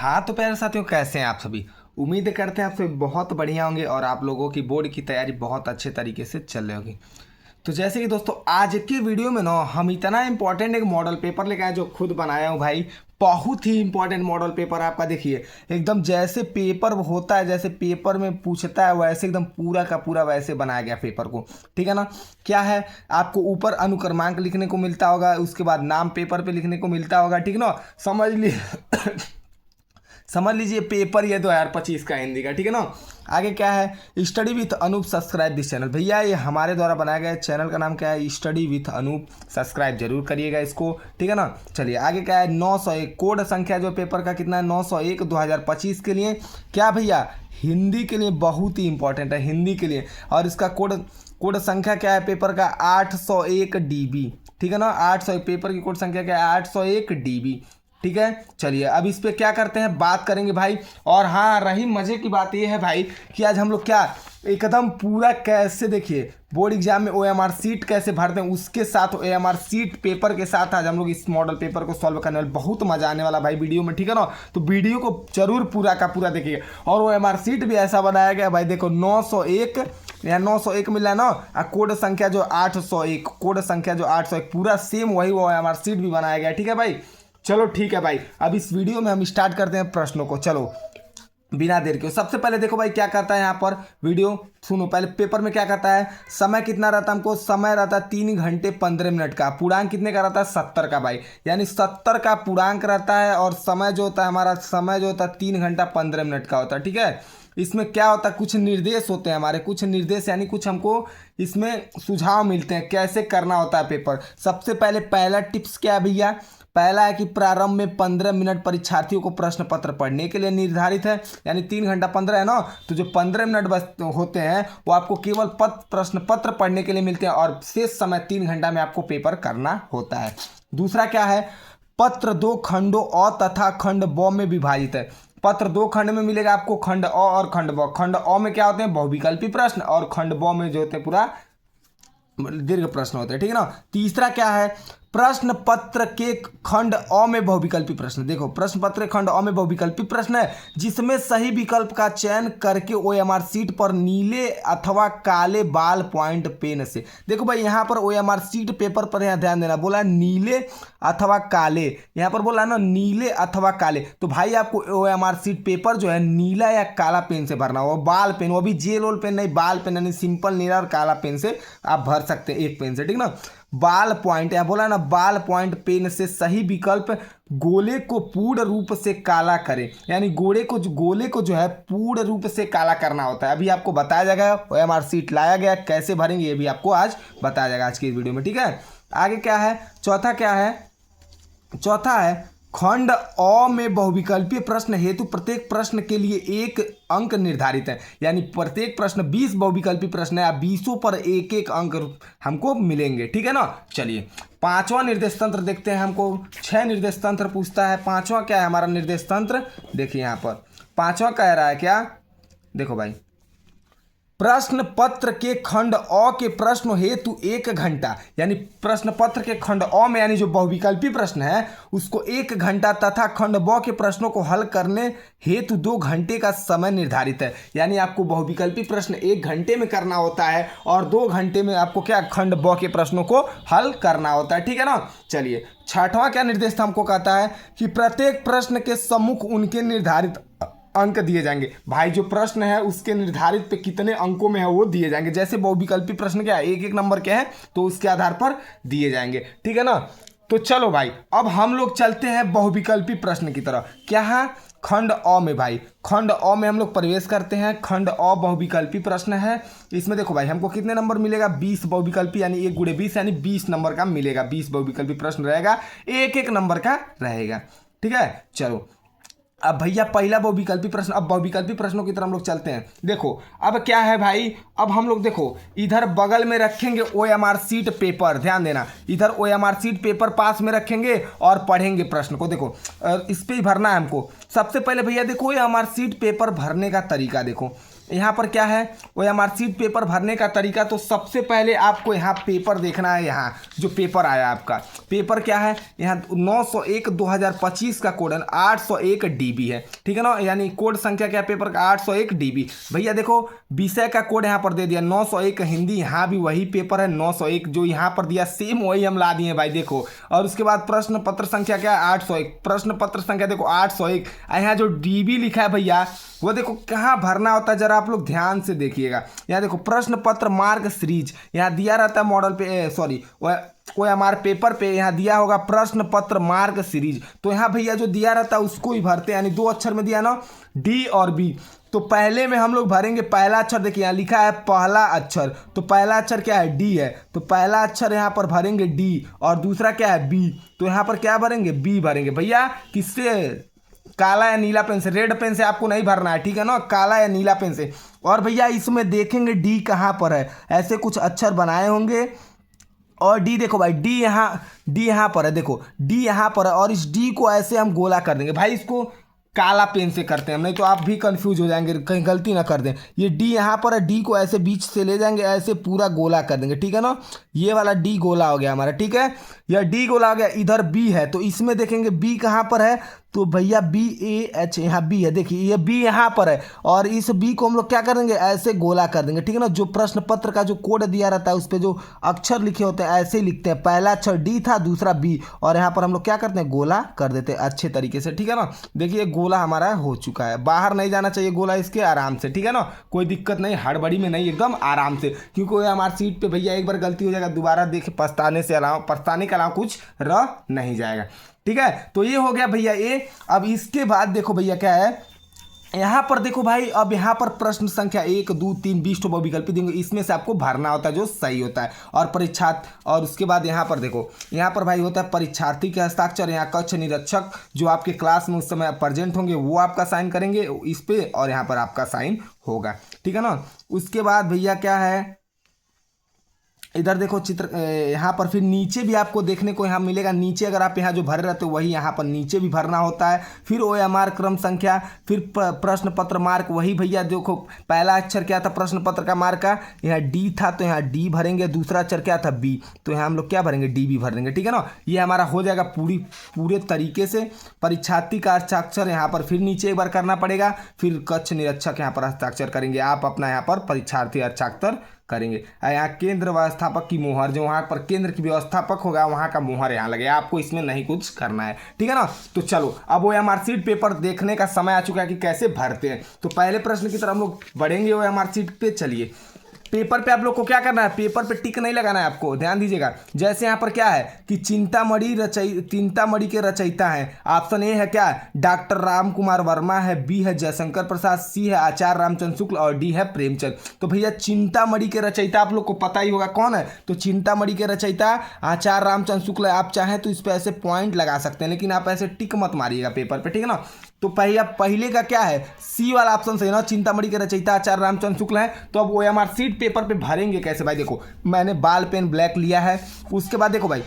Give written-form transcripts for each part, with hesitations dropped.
हाँ तो प्यारे साथियों, कैसे हैं आप सभी। उम्मीद करते हैं आप सभी बहुत बढ़िया होंगे और आप लोगों की बोर्ड की तैयारी बहुत अच्छे तरीके से चल रही होगी। तो जैसे कि दोस्तों आज की वीडियो में ना हम इतना इंपॉर्टेंट एक मॉडल पेपर लेकर आए जो खुद बनाया हूँ भाई। बहुत ही इंपॉर्टेंट मॉडल पेपर आपका, देखिए एकदम जैसे पेपर होता है, जैसे पेपर में पूछता है वैसे एकदम पूरा का पूरा वैसे बनाया गया पेपर को। ठीक है ना। क्या है, आपको ऊपर अनुक्रमांक लिखने को मिलता होगा, उसके बाद नाम पेपर पे लिखने को मिलता होगा। ठीक ना, समझ लीजिए समझ लीजिए पेपर ये 2025 का हिंदी का। ठीक है ना। आगे क्या है, study with Anoop, subscribe this channel. भैया ये हमारे द्वारा बनाया गया चैनल का नाम क्या है, स्टडी विथ अनूप। सब्सक्राइब जरूर करिएगा इसको। ठीक है ना। चलिए आगे क्या है, 901 कोड संख्या जो पेपर का कितना है, 901 2025 के लिए। क्या भैया, हिंदी के लिए बहुत ही इंपॉर्टेंट है, हिंदी के लिए। और इसका कोड संख्या क्या है पेपर का, 801 DB। ठीक है ना, 801 पेपर की कोड संख्या क्या है, 801 DB। ठीक है। चलिए अब इस पे क्या करते हैं, बात करेंगे भाई। और हाँ, रही मजे की बात ये है भाई कि आज हम लोग क्या एकदम पूरा कैसे, देखिए बोर्ड एग्जाम में OMR सीट कैसे भरते हैं उसके साथ OMR सीट पेपर के साथ आज हम लोग इस मॉडल पेपर को सॉल्व करने वाले। बहुत मजा आने वाला भाई वीडियो में। ठीक है ना, तो वीडियो को जरूर पूरा का पूरा देखिएगा। और OMR सीट भी ऐसा बनाया गया भाई, देखो 901 या 901 मिला है ना, कोड संख्या जो 801, कोड संख्या जो 801 पूरा सेम वही OMR सीट भी बनाया गया। ठीक है भाई। चलो ठीक है भाई, अब इस वीडियो में हम स्टार्ट करते हैं प्रश्नों को। चलो बिना देर के सबसे पहले देखो भाई क्या करता है यहाँ पर, वीडियो सुनो पहले। पेपर में क्या करता है, समय कितना रहता है हमको, समय रहता है 3 घंटे 15 मिनट का। पूर्णांक कितने का रहता है, 70 का भाई, यानी 70 का पूर्णांक रहता है। और समय जो होता है हमारा, समय जो होता है 3 घंटा 15 मिनट का होता है। ठीक है। इसमें क्या होता है, कुछ निर्देश होते हैं हमारे, कुछ निर्देश यानी कुछ हमको इसमें सुझाव मिलते हैं कैसे करना होता है पेपर। सबसे पहले पहला टिप्स क्या है भैया, पहला है कि प्रारंभ में 15 मिनट परीक्षार्थियों को प्रश्न पत्र पढ़ने के लिए निर्धारित है। यानी 3 घंटा 15 है ना, तो जो 15 मिनट बस होते हैं वो आपको केवल प्रश्न पत्र पढ़ने के लिए मिलते हैं और शेष समय 3 घंटा में आपको पेपर करना होता है। दूसरा क्या है, पत्र 2 खंडों अ तथा खंड ब में विभाजित है। पत्र 2 खंड में मिलेगा आपको, खंड अ और खंड ब। खंड अ में क्या होते हैं, बहुविकल्पी प्रश्न, और खंड ब में जो होते हैं पूरा दीर्घ प्रश्न होते हैं। ठीक है ना। तीसरा क्या है, प्रश्न पत्र के खंड अ में बहुविकल्पी प्रश्न। देखो प्रश्न पत्र के खंड अ में बहुविकल्पी प्रश्न है जिसमें सही विकल्प का चयन करके OMR सीट पर नीले अथवा काले बाल पॉइंट पेन से। देखो भाई यहाँ पर OMR सीट पेपर पर यहाँ ध्यान देना, बोला नीले अथवा काले, यहाँ पर बोला ना नीले अथवा काले। तो भाई आपको OMR सीट पेपर जो है नीला या काला पेन से भरना हो। बाल पेन, वो भी जेल ओल पेन नहीं, बाल पेन यानी सिंपल नीला और काला पेन से आप भर सकते हैं, एक पेन से। ठीक ना। बाल पॉइंट, या बोला ना बाल पॉइंट पेन से सही विकल्प गोले को पूर्ण रूप से काला करें, यानी गोले को जो है पूर्ण रूप से काला करना होता है। अभी आपको बताया जाएगा, OMR सीट लाया गया कैसे भरेंगे ये भी आपको आज बताया जाएगा आज की वीडियो में। ठीक है। आगे क्या है, चौथा क्या है, चौथा है खंड अ में बहुविकल्पीय प्रश्न हेतु प्रत्येक प्रश्न के लिए 1 अंक निर्धारित है। यानी प्रत्येक प्रश्न 20 बहुविकल्पी प्रश्न है, 20 पर 1-1 अंक हमको मिलेंगे। ठीक है ना। चलिए पांचवा निर्देश तंत्र देखते हैं। हमको 6 निर्देश तंत्र पूछता है। पांचवा क्या है हमारा निर्देश तंत्र, देखिए यहाँ पर पांचवा कह रहा है क्या, देखो भाई, प्रश्न पत्र के खंड अ के प्रश्न हेतु 1 घंटा, यानी प्रश्न पत्र के खंड अ में यानी जो बहुविकल्पी प्रश्न है उसको 1 घंटा तथा खंड ब के प्रश्नों को हल करने हेतु 2 घंटे का समय निर्धारित है। यानी आपको बहुविकल्पी प्रश्न 1 घंटे में करना होता है और 2 घंटे में आपको क्या खंड ब के प्रश्नों को हल करना होता है। ठीक है ना। चलिए छठवां क्या निर्देश हमको कहता है कि प्रत्येक प्रश्न के सम्मुख उनके निर्धारित अंक दिए जाएंगे। भाई जो प्रश्न है उसके निर्धारित पे कितने अंकों में है वो दिए जाएंगे। जैसे बहुविकल्पी प्रश्न क्या है, 1-1 नंबर के हैं तो उसके आधार पर दिए जाएंगे। ठीक है ना। तो चलो भाई अब हम लोग चलते हैं बहुविकल्पी प्रश्न की तरफ। क्या है, खंड अ में भाई, खंड अ में हम लोग प्रवेश करते हैं। खंड अ बहुविकल्पी प्रश्न है। इसमें देखो भाई हमको कितने नंबर मिलेगा, 20 बहुविकल्पी, यानी 1 × 20 यानी 20 नंबर का मिलेगा। 20 बहुविकल्पी प्रश्न रहेगा, 1-1 नंबर का रहेगा। ठीक है। चलो अब भैया पहला बहुविकल्पी प्रश्न, अब बहुविकल्पी प्रश्नों की तरफ हम लोग चलते हैं। देखो अब क्या है भाई, अब हम लोग देखो इधर बगल में रखेंगे OMR सीट पेपर, ध्यान देना, इधर OMR सीट पेपर पास में रखेंगे और पढ़ेंगे प्रश्न को। देखो इस पे ही भरना है हमको। सबसे पहले भैया देखो OMR सीट पेपर भरने का तरीका देखो। यहाँ पर क्या है OMR शीट पेपर भरने का तरीका। तो सबसे पहले आपको यहाँ पेपर देखना है। यहाँ जो पेपर आया आपका पेपर क्या है, यहाँ 901/2025 का कोड 801 DB है, ठीक है ना। यानी कोड संख्या क्या पेपर का 801 DB। भैया देखो विषय का कोड यहाँ पर दे दिया 901 हिंदी, यहाँ भी वही पेपर है 901 जो यहाँ पर दिया सेम वही हम ला दिए भाई देखो। और उसके बाद प्रश्न पत्र संख्या क्या है 801, प्रश्न पत्र संख्या देखो 801। यहाँ जो DB लिखा है भैया वो देखो कहाँ भरना होता है, जरा आप लोग ध्यान से देखिएगा। यहाँ देखो प्रश्न पत्र मार्क सीरीज यहाँ दिया रहता है मॉडल पे, सॉरी OMR पेपर पे यहाँ दिया होगा प्रश्न पत्र मार्क सीरीज। तो यहाँ भैया जो दिया रहता है उसको ही भरते हैं, यानी 2 अक्षर में दिया ना D और B। तो पहले में हम लोग भरेंगे पहला अक्षर, देखिए यहाँ लिखा है पहला अक्षर, तो पहला अक्षर क्या है D है, तो पहला अक्षर यहाँ पर भरेंगे D और दूसरा क्या है B। तो यहाँ पर क्या भरेंगे B भरेंगे भैया। किससे, काला या नीला पेन से, रेड पेन से आपको नहीं भरना है, ठीक है ना, काला या नीला पेन से। और भैया इसमें देखेंगे D कहाँ पर है, ऐसे कुछ अक्षर बनाए होंगे और D देखो भाई D यहाँ पर है, देखो D यहाँ पर है और इस D को ऐसे हम गोला कर देंगे भाई। इसको काला पेन से करते हैं हम, नहीं तो आप भी कंफ्यूज हो जाएंगे, कहीं गलती ना कर दें। ये D यहाँ पर है, D को ऐसे बीच से ले जाएंगे, ऐसे पूरा गोला कर देंगे, ठीक है ना। ये वाला D गोला हो गया हमारा, ठीक है, यह D गोला हो गया। इधर B है तो इसमें देखेंगे B कहाँ पर है, तो भैया BAH यहाँ B है, देखिए ये B यहाँ पर है और इस B को हम लोग क्या करेंगे ऐसे गोला कर देंगे, ठीक है ना। जो प्रश्न पत्र का जो कोड दिया रहता है उस पर जो अक्षर लिखे होते हैं ऐसे ही लिखते हैं, पहला अक्षर D था दूसरा B और यहाँ पर हम लोग क्या करते हैं गोला कर देते हैं अच्छे तरीके से, ठीक है ना। देखिए गोला हमारा हो चुका है, बाहर नहीं जाना चाहिए गोला इसके, आराम से, ठीक है ना, कोई दिक्कत नहीं, हड़बड़ी में नहीं, एकदम आराम से, क्योंकि हमारी सीट पे भैया एक बार गलती हो जाएगा दोबारा देखे पछताने के अलावा कुछ रह नहीं जाएगा, ठीक है। तो ये हो गया भैया ए। अब इसके बाद देखो भैया क्या है, यहाँ पर देखो भाई, अब यहाँ पर प्रश्न संख्या 1 2 3 20 ठो बहुविकल्पी देंगे, इसमें से आपको भरना होता है जो सही होता है। और परीक्षार्थी, और उसके बाद यहाँ पर देखो, यहाँ पर भाई होता है परीक्षार्थी के हस्ताक्षर, यहाँ कक्ष निरीक्षक जो आपके क्लास में उस समय प्रेजेंट होंगे वो आपका साइन करेंगे इस पे और यहाँ पर आपका साइन होगा, ठीक है ना। उसके बाद भैया क्या है, इधर देखो चित्र, यहाँ पर फिर नीचे भी आपको देखने को यहाँ मिलेगा, नीचे अगर आप यहाँ जो भर रहे थे वही यहाँ पर नीचे भी भरना होता है। फिर OMR क्रम संख्या, फिर प्रश्न पत्र मार्क, वही भैया देखो पहला अक्षर क्या था प्रश्न पत्र का मार्क का, यहाँ D था तो यहाँ D भरेंगे, दूसरा अक्षर क्या था B, तो यहाँ हम लोग क्या भरेंगे DB भर देंगे, ठीक है ना। ये हमारा हो जाएगा पूरे तरीके से। परीक्षार्थी का हस्ताक्षर यहाँ पर फिर नीचे एक बार करना पड़ेगा, फिर कक्ष निरीक्षक यहाँ पर हस्ताक्षर करेंगे, आप अपना यहाँ पर परीक्षार्थी हस्ताक्षर करेंगे। यहाँ केंद्र व्यवस्थापक की मोहर, जो वहाँ पर केंद्र की व्यवस्थापक होगा वहाँ का मोहर यहाँ लगेगा, आपको इसमें नहीं कुछ करना है, ठीक है ना। तो चलो अब OMR शीट पेपर देखने का समय आ चुका है कि कैसे भरते हैं। तो पहले प्रश्न की तरफ हम लोग बढ़ेंगे OMR शीट पे। चलिए पेपर पे आप लोग को क्या करना है, पेपर पे टिक नहीं लगाना है आपको, ध्यान दीजिएगा। जैसे यहाँ पर क्या है कि चिंतामणि के रचयिता हैं, ऑप्शन ए है क्या, डॉक्टर राम कुमार वर्मा है, बी है जयशंकर प्रसाद, सी है आचार्य रामचंद्र शुक्ल और डी है प्रेमचंद। तो भैया चिंतामणि के रचयिता आप लोग को पता ही होगा कौन है, तो चिंतामणि के रचयिता आचार्य रामचंद्र शुक्ल। आप चाहें तो इस पर ऐसे पॉइंट लगा सकते हैं, लेकिन आप ऐसे टिक मत मारिएगा पेपर पे, ठीक है ना। तो पहले का क्या है, सी वाला ऑप्शन सही ना, चिंतामणि के रचयिता आचार्य रामचंद्र शुक्ल है। तो अब OMR शीट पेपर पे भरेंगे कैसे भाई, देखो मैंने बाल पेन ब्लैक लिया है। उसके बाद देखो भाई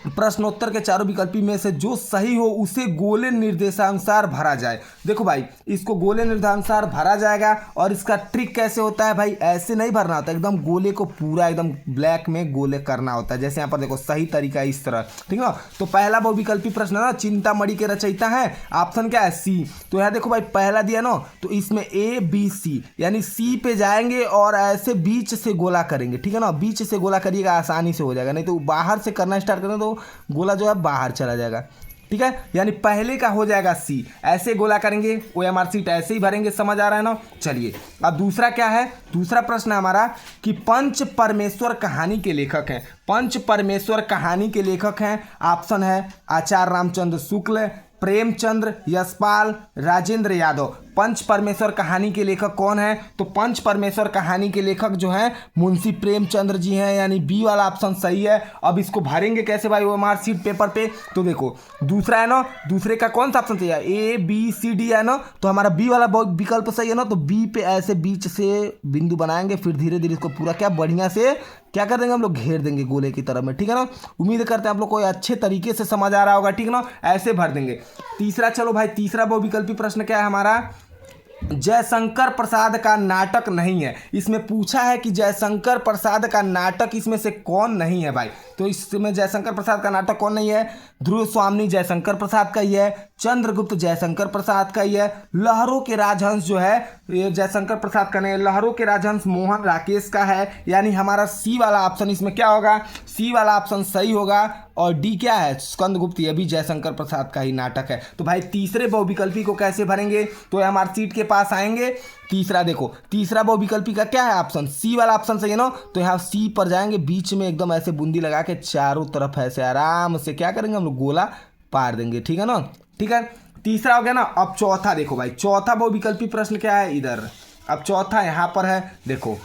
प्रश्नोत्तर के चारों विकल्पी में से जो सही हो उसे गोले निर्देशानुसार भरा जाए। देखो भाई इसको गोले निर्देशानुसार भरा जाएगा और इसका ट्रिक कैसे होता है भाई, ऐसे नहीं भरना होता, एकदम गोले को पूरा एकदम ब्लैक में गोले करना होता है। जैसे यहाँ पर देखो सही तरीका इस तरह, ठीक है ना। तो पहला बहुविकल्पी प्रश्न है ना, चिंतामणि के रचयिता है, ऑप्शन क्या है सी। तो यहाँ देखो भाई पहला दिया ना, तो इसमें ABC यानी सी पे जाएंगे और ऐसे बीच से गोला करेंगे, ठीक है ना, बीच से गोला करिएगा आसानी से हो जाएगा, नहीं तो बाहर से करना स्टार्ट करें तो गोला जो है बाहर चला जाएगा, ठीक है। यानी पहले का हो जाएगा सी, ऐसे गोला करेंगे, OMR शीट ऐसे ही भरेंगे, समझ आ रहा है ना। चलिए अब दूसरा क्या है, दूसरा प्रश्न है हमारा कि पंच परमेश्वर कहानी के लेखक हैं, पंच परमेश्वर कहानी के लेखक हैं, ऑप्शन है आचार्य रामचंद्र शुक्ल, प्रेमचंद्र, यशपाल, राजेंद्र यादव। पंच परमेश्वर कहानी के लेखक कौन है, तो पंच परमेश्वर कहानी के लेखक जो हैं मुंशी प्रेमचंद्र जी हैं, यानी बी वाला ऑप्शन सही है। अब इसको भरेंगे कैसे भाई OMR शीट पेपर पे, तो देखो दूसरा है ना, दूसरे का कौन सा ऑप्शन सही है, ABCD है ना, तो हमारा बी वाला विकल्प सही है ना। तो बी पे ऐसे बीच से बिंदु बनाएंगे, फिर धीरे धीरे इसको पूरा क्या बढ़िया से क्या कर देंगे हम लोग, घेर देंगे गोले की तरफ में, ठीक है ना। उम्मीद करते हैं आप लोग को अच्छे तरीके से समझ आ रहा होगा, ठीक है ना, ऐसे भर देंगे। तीसरा, चलो भाई तीसरा बहुविकल्पी प्रश्न क्या है हमारा, जयशंकर प्रसाद का नाटक नहीं है। इसमें पूछा है कि जयशंकर प्रसाद का नाटक इसमें से कौन नहीं है भाई। तो इसमें जयशंकर प्रसाद का नाटक कौन नहीं है? ध्रुव स्वामी जयशंकर प्रसाद का ही है, चंद्रगुप्त जयशंकर प्रसाद का ही है, लहरों के राजहंस जो है ये जयशंकर प्रसाद का नहीं है, लहरों के राजहंस मोहन राकेश का है। यानी हमारा सी वाला ऑप्शन इसमें क्या होगा? सी वाला ऑप्शन सही होगा। और डी क्या है? स्कंदगुप्त, ये भी जयशंकर प्रसाद का ही नाटक है। तो भाई तीसरे बहुविकल्पी को कैसे भरेंगे? तो हमारे सीट के पास आएंगे। तीसरा देखो, तीसरा बहुविकल्पी का क्या है ऑप्शन? सी वाला ऑप्शन सही है ना। तो यहाँ सी पर जाएंगे, बीच में एकदम ऐसे बूंदी लगा के चारों तरफ ऐसे आराम से क्या करेंगे हम लोग? गोला पार देंगे। ठीक है ना? ठीक है, तीसरा हो गया ना। अब चौथा देखो भाई, चौथा बहुविकल्पी प्रश्न क्या है इधर। अब चौथा यहाँ पर है, देखो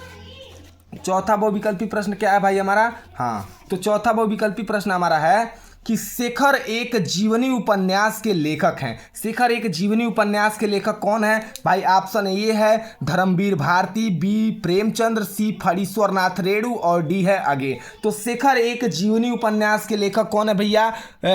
चौथा बहुविकल्पी प्रश्न क्या है भाई हमारा? हाँ, तो चौथा बहुविकल्पी प्रश्न हमारा है कि शेखर एक जीवनी उपन्यास के लेखक हैं। शेखर एक जीवनी उपन्यास के लेखक कौन है भाई? ऑप्शन ए है धर्मवीर भारती, बी प्रेमचंद्र, सी फणीश्वर नाथ रेणु और डी है अगे। तो शेखर एक जीवनी उपन्यास के लेखक कौन है भैया?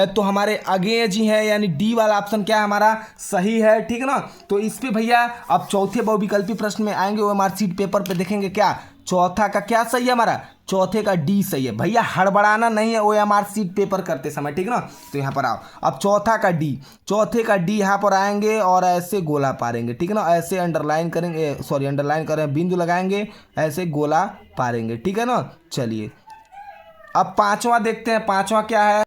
तो हमारे अगे जी हैं, यानी डी वाला ऑप्शन क्या है हमारा? सही है। ठीक है ना? तो इस पे भैया अब चौथे बहुविकल्पी प्रश्न में आएंगे, वो हमारे सीट पेपर पे देखेंगे क्या चौथा का क्या सही है हमारा? चौथे का डी सही है भैया, हड़बड़ाना नहीं है वो हमारे सीट पेपर करते समय। ठीक ना? तो यहाँ पर आओ, अब चौथा का डी, चौथे का डी यहाँ पर आएंगे और ऐसे गोला पारेंगे। ठीक है ना? ऐसे अंडरलाइन करेंगे, सॉरी अंडरलाइन करें, बिंदु लगाएंगे, ऐसे गोला पारेंगे। ठीक है ना? चलिए अब पांचवा देखते हैं, पांचवा क्या है?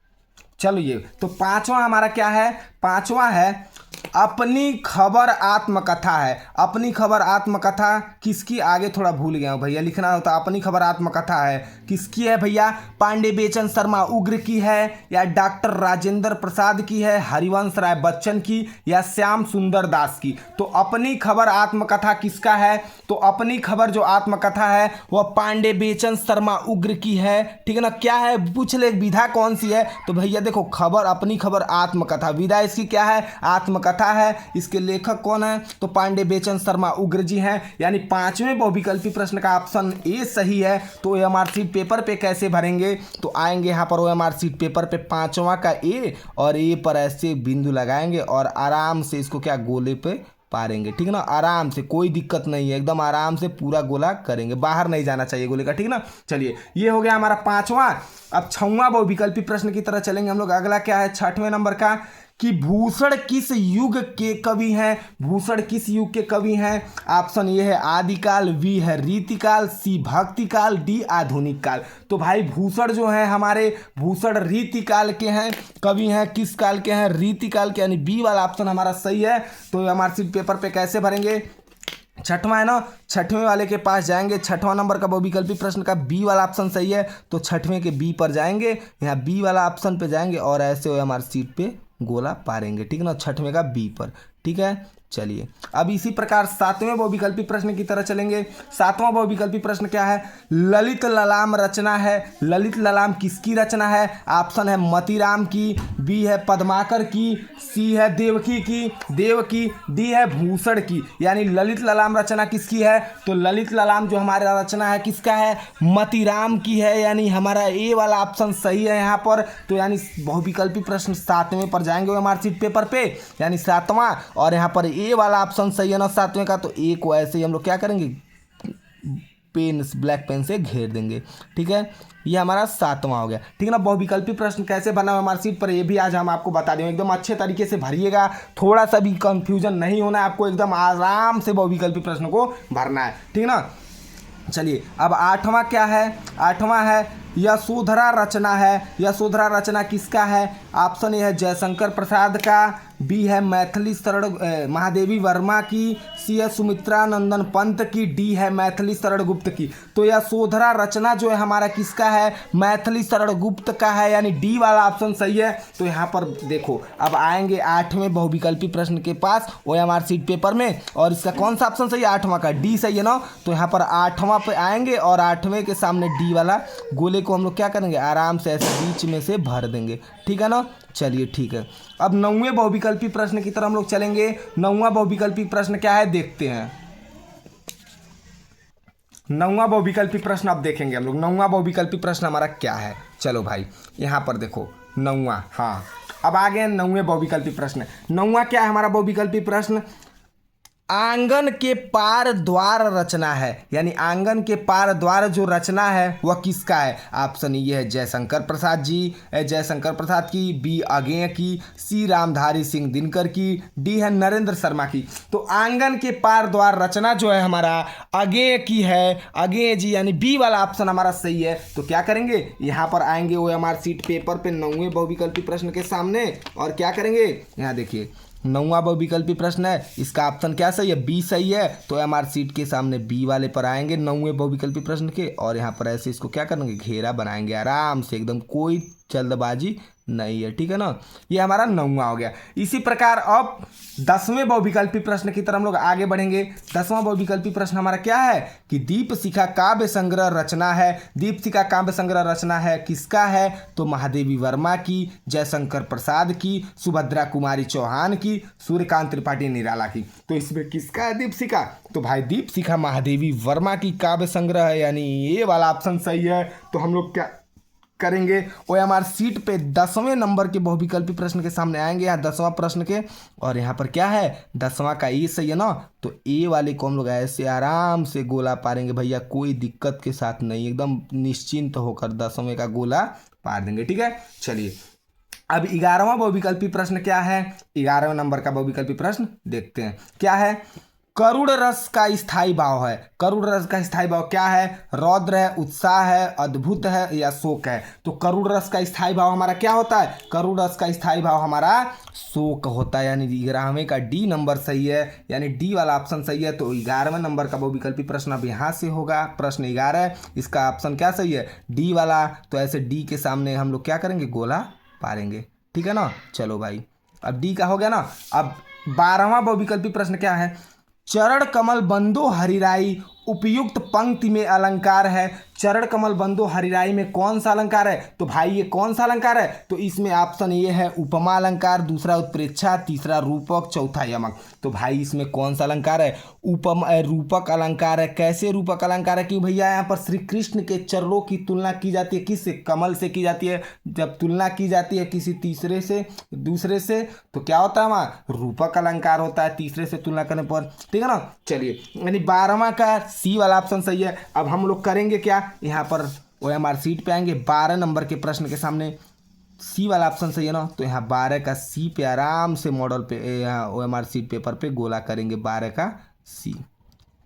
चलो ये तो पांचवा हमारा क्या है? पांचवा है अपनी खबर आत्मकथा है। अपनी खबर आत्मकथा किसकी? आगे थोड़ा भूल गया हूँ भैया, लिखना होता। अपनी खबर आत्मकथा है किसकी है भैया? पांडे बेचन शर्मा उग्र की है, या डॉक्टर राजेंद्र प्रसाद की है, हरिवंश राय बच्चन की, या श्याम सुंदर दास की? तो अपनी खबर आत्मकथा किसका है? तो अपनी खबर जो आत्मकथा है वह पांडे बेचन शर्मा उग्र की है। ठीक है ना? क्या है पूछ ले, विधा कौन सी है? तो भैया देखो, खबर, अपनी खबर आत्मकथा, विधा इसकी क्या है? आत्मकथा है। इसके लेखक कौन है? तो पांडे बेचन शर्मा उग्र जी हैं। यानी पांचवें बहुविकल्पी प्रश्न का ऑप्शन ए सही है। तो ओएमआर शीट पेपर पे कैसे भरेंगे? तो आएंगे यहाँ पर ओएमआर शीट पेपर पे पांचवा का ए, और ए पर ऐसे बिंदु लगाएंगे और आराम से इसको क्या गोले पे पारेंगे। ठीक है ना? आराम से, कोई दिक्कत नहीं है, एकदम आराम से पूरा गोला करेंगे, बाहर नहीं जाना चाहिए गोले का। ठीक ना? चलिए ये हो गया हमारा पांचवा। अब छठवां बहुविकल्पी प्रश्न की तरह चलेंगे हम लोग। अगला क्या है छठवें नंबर का कि भूषण किस युग के कवि हैं? भूषण किस युग के कवि हैं? ऑप्शन ये है आदिकाल, बी है रीतिकाल, सी भक्तिकाल, डी आधुनिक काल। तो भाई भूषण जो है हमारे, भूषण रीतिकाल के हैं, कवि हैं किस काल के हैं? रीतिकाल के, यानी बी वाला ऑप्शन हमारा सही है। तो हमारे सीट पेपर पे कैसे भरेंगे? छठवां है ना, छठवें वाले के पास जाएंगे। छठवां नंबर का बहुविकल्पी प्रश्न का बी वाला ऑप्शन सही है, तो छठवें के बी पर जाएंगे, यहाँ बी वाला ऑप्शन पे जाएंगे और ऐसे हुए हमारे सीट पे गोला पारेंगे। ठीक है ना? छठवें का बी पर। ठीक है, चलिए अब इसी प्रकार सातवें बहुविकल्पी प्रश्न की तरह चलेंगे। सातवां बहुविकल्पी प्रश्न क्या है? ललित ललाम रचना है। ललित ललाम किसकी रचना है? ऑप्शन है मतीराम की, बी है पद्माकर की, सी है देवकी की, डी है भूषण की। यानी ललित ललाम रचना किसकी है? तो ललित ललाम जो हमारा रचना है किसका है? मतीराम की है। यानी हमारा ए वाला ऑप्शन सही है यहाँ पर। तो यानी बहुविकल्पी प्रश्न सातवें पर जाएंगे हमारे सीट पेपर पे, यानी सातवां, और यहाँ पर ए वाला ऑप्शन सही है ना सातवें का। तो ए को ऐसे ही हम लोग क्या करेंगे? पेन, ब्लैक पेन से घेर देंगे। ठीक है, ये हमारा सातवां हो गया। ठीक है ना? बहुविकल्पी प्रश्न कैसे बना हुआ हमारी सीट पर, ये भी आज हम आपको बता देंगे। एकदम अच्छे तरीके से भरिएगा, थोड़ा सा भी कंफ्यूजन नहीं होना है आपको, एकदम आराम से बहुविकल्पी प्रश्न को भरना है। ठीक है ना? चलिए अब आठवां क्या है? आठवां है यशोधरा रचना है। यशोधरा रचना किसका है? ऑप्शन ए है जयशंकर प्रसाद का, बी है मैथिली शरण महादेवी वर्मा की, सी है सुमित्रा नंदन पंत की, डी है मैथिली शरण गुप्त की। तो यशोधरा रचना जो है हमारा किसका है? मैथिली शरण गुप्त का है, यानी डी वाला ऑप्शन सही है। तो यहाँ पर देखो, अब आएंगे आठवें बहुविकल्पी प्रश्न के पास ओएमआर शीट पेपर में, और इसका कौन सा ऑप्शन सही है? आठवां का डी सही है ना। तो यहाँ पर आठवां पे आएंगे और आठवें के सामने डी वाला गोले को हम लोग क्या करेंगे? आराम से ऐसे बीच में से भर देंगे। ठीक है ना? चलिए ठीक है, अब नौवें बहुविकल्पी प्रश्न की तरफ हम लोग चलेंगे। नौवां बहुविकल्पी प्रश्न क्या है देखते हैं। नौवां बहुविकल्पी प्रश्न अब देखेंगे हम लोग। नौवां बहुविकल्पी प्रश्न हमारा क्या है? चलो भाई यहाँ पर देखो नौवां, हाँ अब आ गए नौवें बहुविकल्पी प्रश्न। नौवां क्या है हमारा बहुविकल्पी प्रश्न? आंगन के पार द्वार रचना है, यानी आंगन के पार द्वार जो रचना है वह किसका है? ऑप्शन ये है जयशंकर प्रसाद जी, जयशंकर प्रसाद की, बी अगेय की, सी रामधारी सिंह दिनकर की, डी है नरेंद्र शर्मा की। तो आंगन के पार द्वार रचना जो है हमारा अगेय की है, अगेय जी, यानी बी वाला ऑप्शन हमारा सही है। तो क्या करेंगे, यहाँ पर आएंगे OMR सीट पेपर पे 9वें बहुविकल्पी प्रश्न के सामने और क्या करेंगे, यहाँ देखिए 9वां बहुविकल्पी प्रश्न है, इसका ऑप्शन क्या सही है? बी सही है। तो MR सीट के सामने बी वाले पर आएंगे 9वें बहुविकल्पी प्रश्न के और यहाँ पर ऐसे इसको क्या करेंगे, घेरा बनाएंगे आराम से, एकदम कोई जल्दबाजी नहीं है, ठीक है ना। ये हमारा 9वां हो गया। इसी प्रकार अब 10वें बहुविकल्पी प्रश्न की तरफ हम लोग आगे बढ़ेंगे। 10वां बहुविकल्पी प्रश्न हमारा क्या है कि दीपशिखा काव्य संग्रह रचना है, दीपशिखा काव्य संग्रह रचना है किसका है? तो महादेवी वर्मा की, जयशंकर प्रसाद की, सुभद्रा कुमारी चौहान की, सूर्यकांत त्रिपाठी निराला की। तो इसमें किसका है दीपशिखा? तो भाई दीपशिखा महादेवी वर्मा की काव्य संग्रह है, यानी ये वाला ऑप्शन सही है। तो हम लोग क्या करेंगे, OMR सीट पे 10वें नंबर के बहुविकल्पी प्रश्न के सामने आएंगे, यहाँ 10वां प्रश्न के, और यहाँ पर क्या है 10वां का ए सही है ना। तो ए वाले को हम लोग ऐसे आराम से गोला पारेंगे भैया, कोई दिक्कत के साथ नहीं, एकदम निश्चिंत होकर 10वें का गोला पार देंगे, ठीक है। चलिए अब 11वां बहुविकल्पी प्रश्न क्या है, 11वें नंबर का बहुविकल्पी प्रश्न देखते हैं क्या है। करुण रस का स्थायी भाव है, करुण रस का स्थायी भाव क्या है? रौद्र है, उत्साह है, अद्भुत है या शोक है? तो करुण रस का स्थायी भाव हमारा क्या होता है? करुण रस का स्थायी भाव हमारा शोक होता है, यानी 11वें का डी नंबर सही है, यानी डी वाला ऑप्शन सही है। तो 11वें नंबर का बहुविकल्पी प्रश्न अब यहाँ से होगा, प्रश्न 11, इसका ऑप्शन क्या सही है? डी वाला। तो ऐसे डी के सामने हम लोग क्या करेंगे, गोला पारेंगे, ठीक है ना। चलो भाई अब डी का हो गया ना। अब 12वां बहुविकल्पी प्रश्न क्या है, चरण कमल बंदो हरिराई उपयुक्त पंक्ति में अलंकार है। चरण कमल बंदो हरिराई में कौन सा अलंकार है? तो भाई ये कौन सा अलंकार है? तो इसमें ऑप्शन ये है उपमा अलंकार, दूसरा उत्प्रेक्षा, तीसरा रूपक, चौथा यमक। तो भाई इसमें कौन सा अलंकार है? उपमा रूपक अलंकार है। कैसे रूपक अलंकार है? कि भैया यहाँ पर श्री कृष्ण के चरणों की तुलना की जाती है, किससे? कमल से की जाती है। जब तुलना की जाती है किसी तीसरे से, दूसरे से, तो क्या होता है वहाँ? रूपक अलंकार होता है, तीसरे से तुलना करने पर, ठीक है ना। चलिए यानी 12वां का सी वाला ऑप्शन सही है। अब हम लोग करेंगे क्या, यहाँ पर OMR सीट पे आएंगे, 12 नंबर के प्रश्न के सामने सी वाला ऑप्शन सही है ना। तो यहाँ 12 का सी पे आराम से मॉडल पे, यहाँ OMR सीट पेपर पे गोला करेंगे 12 का सी,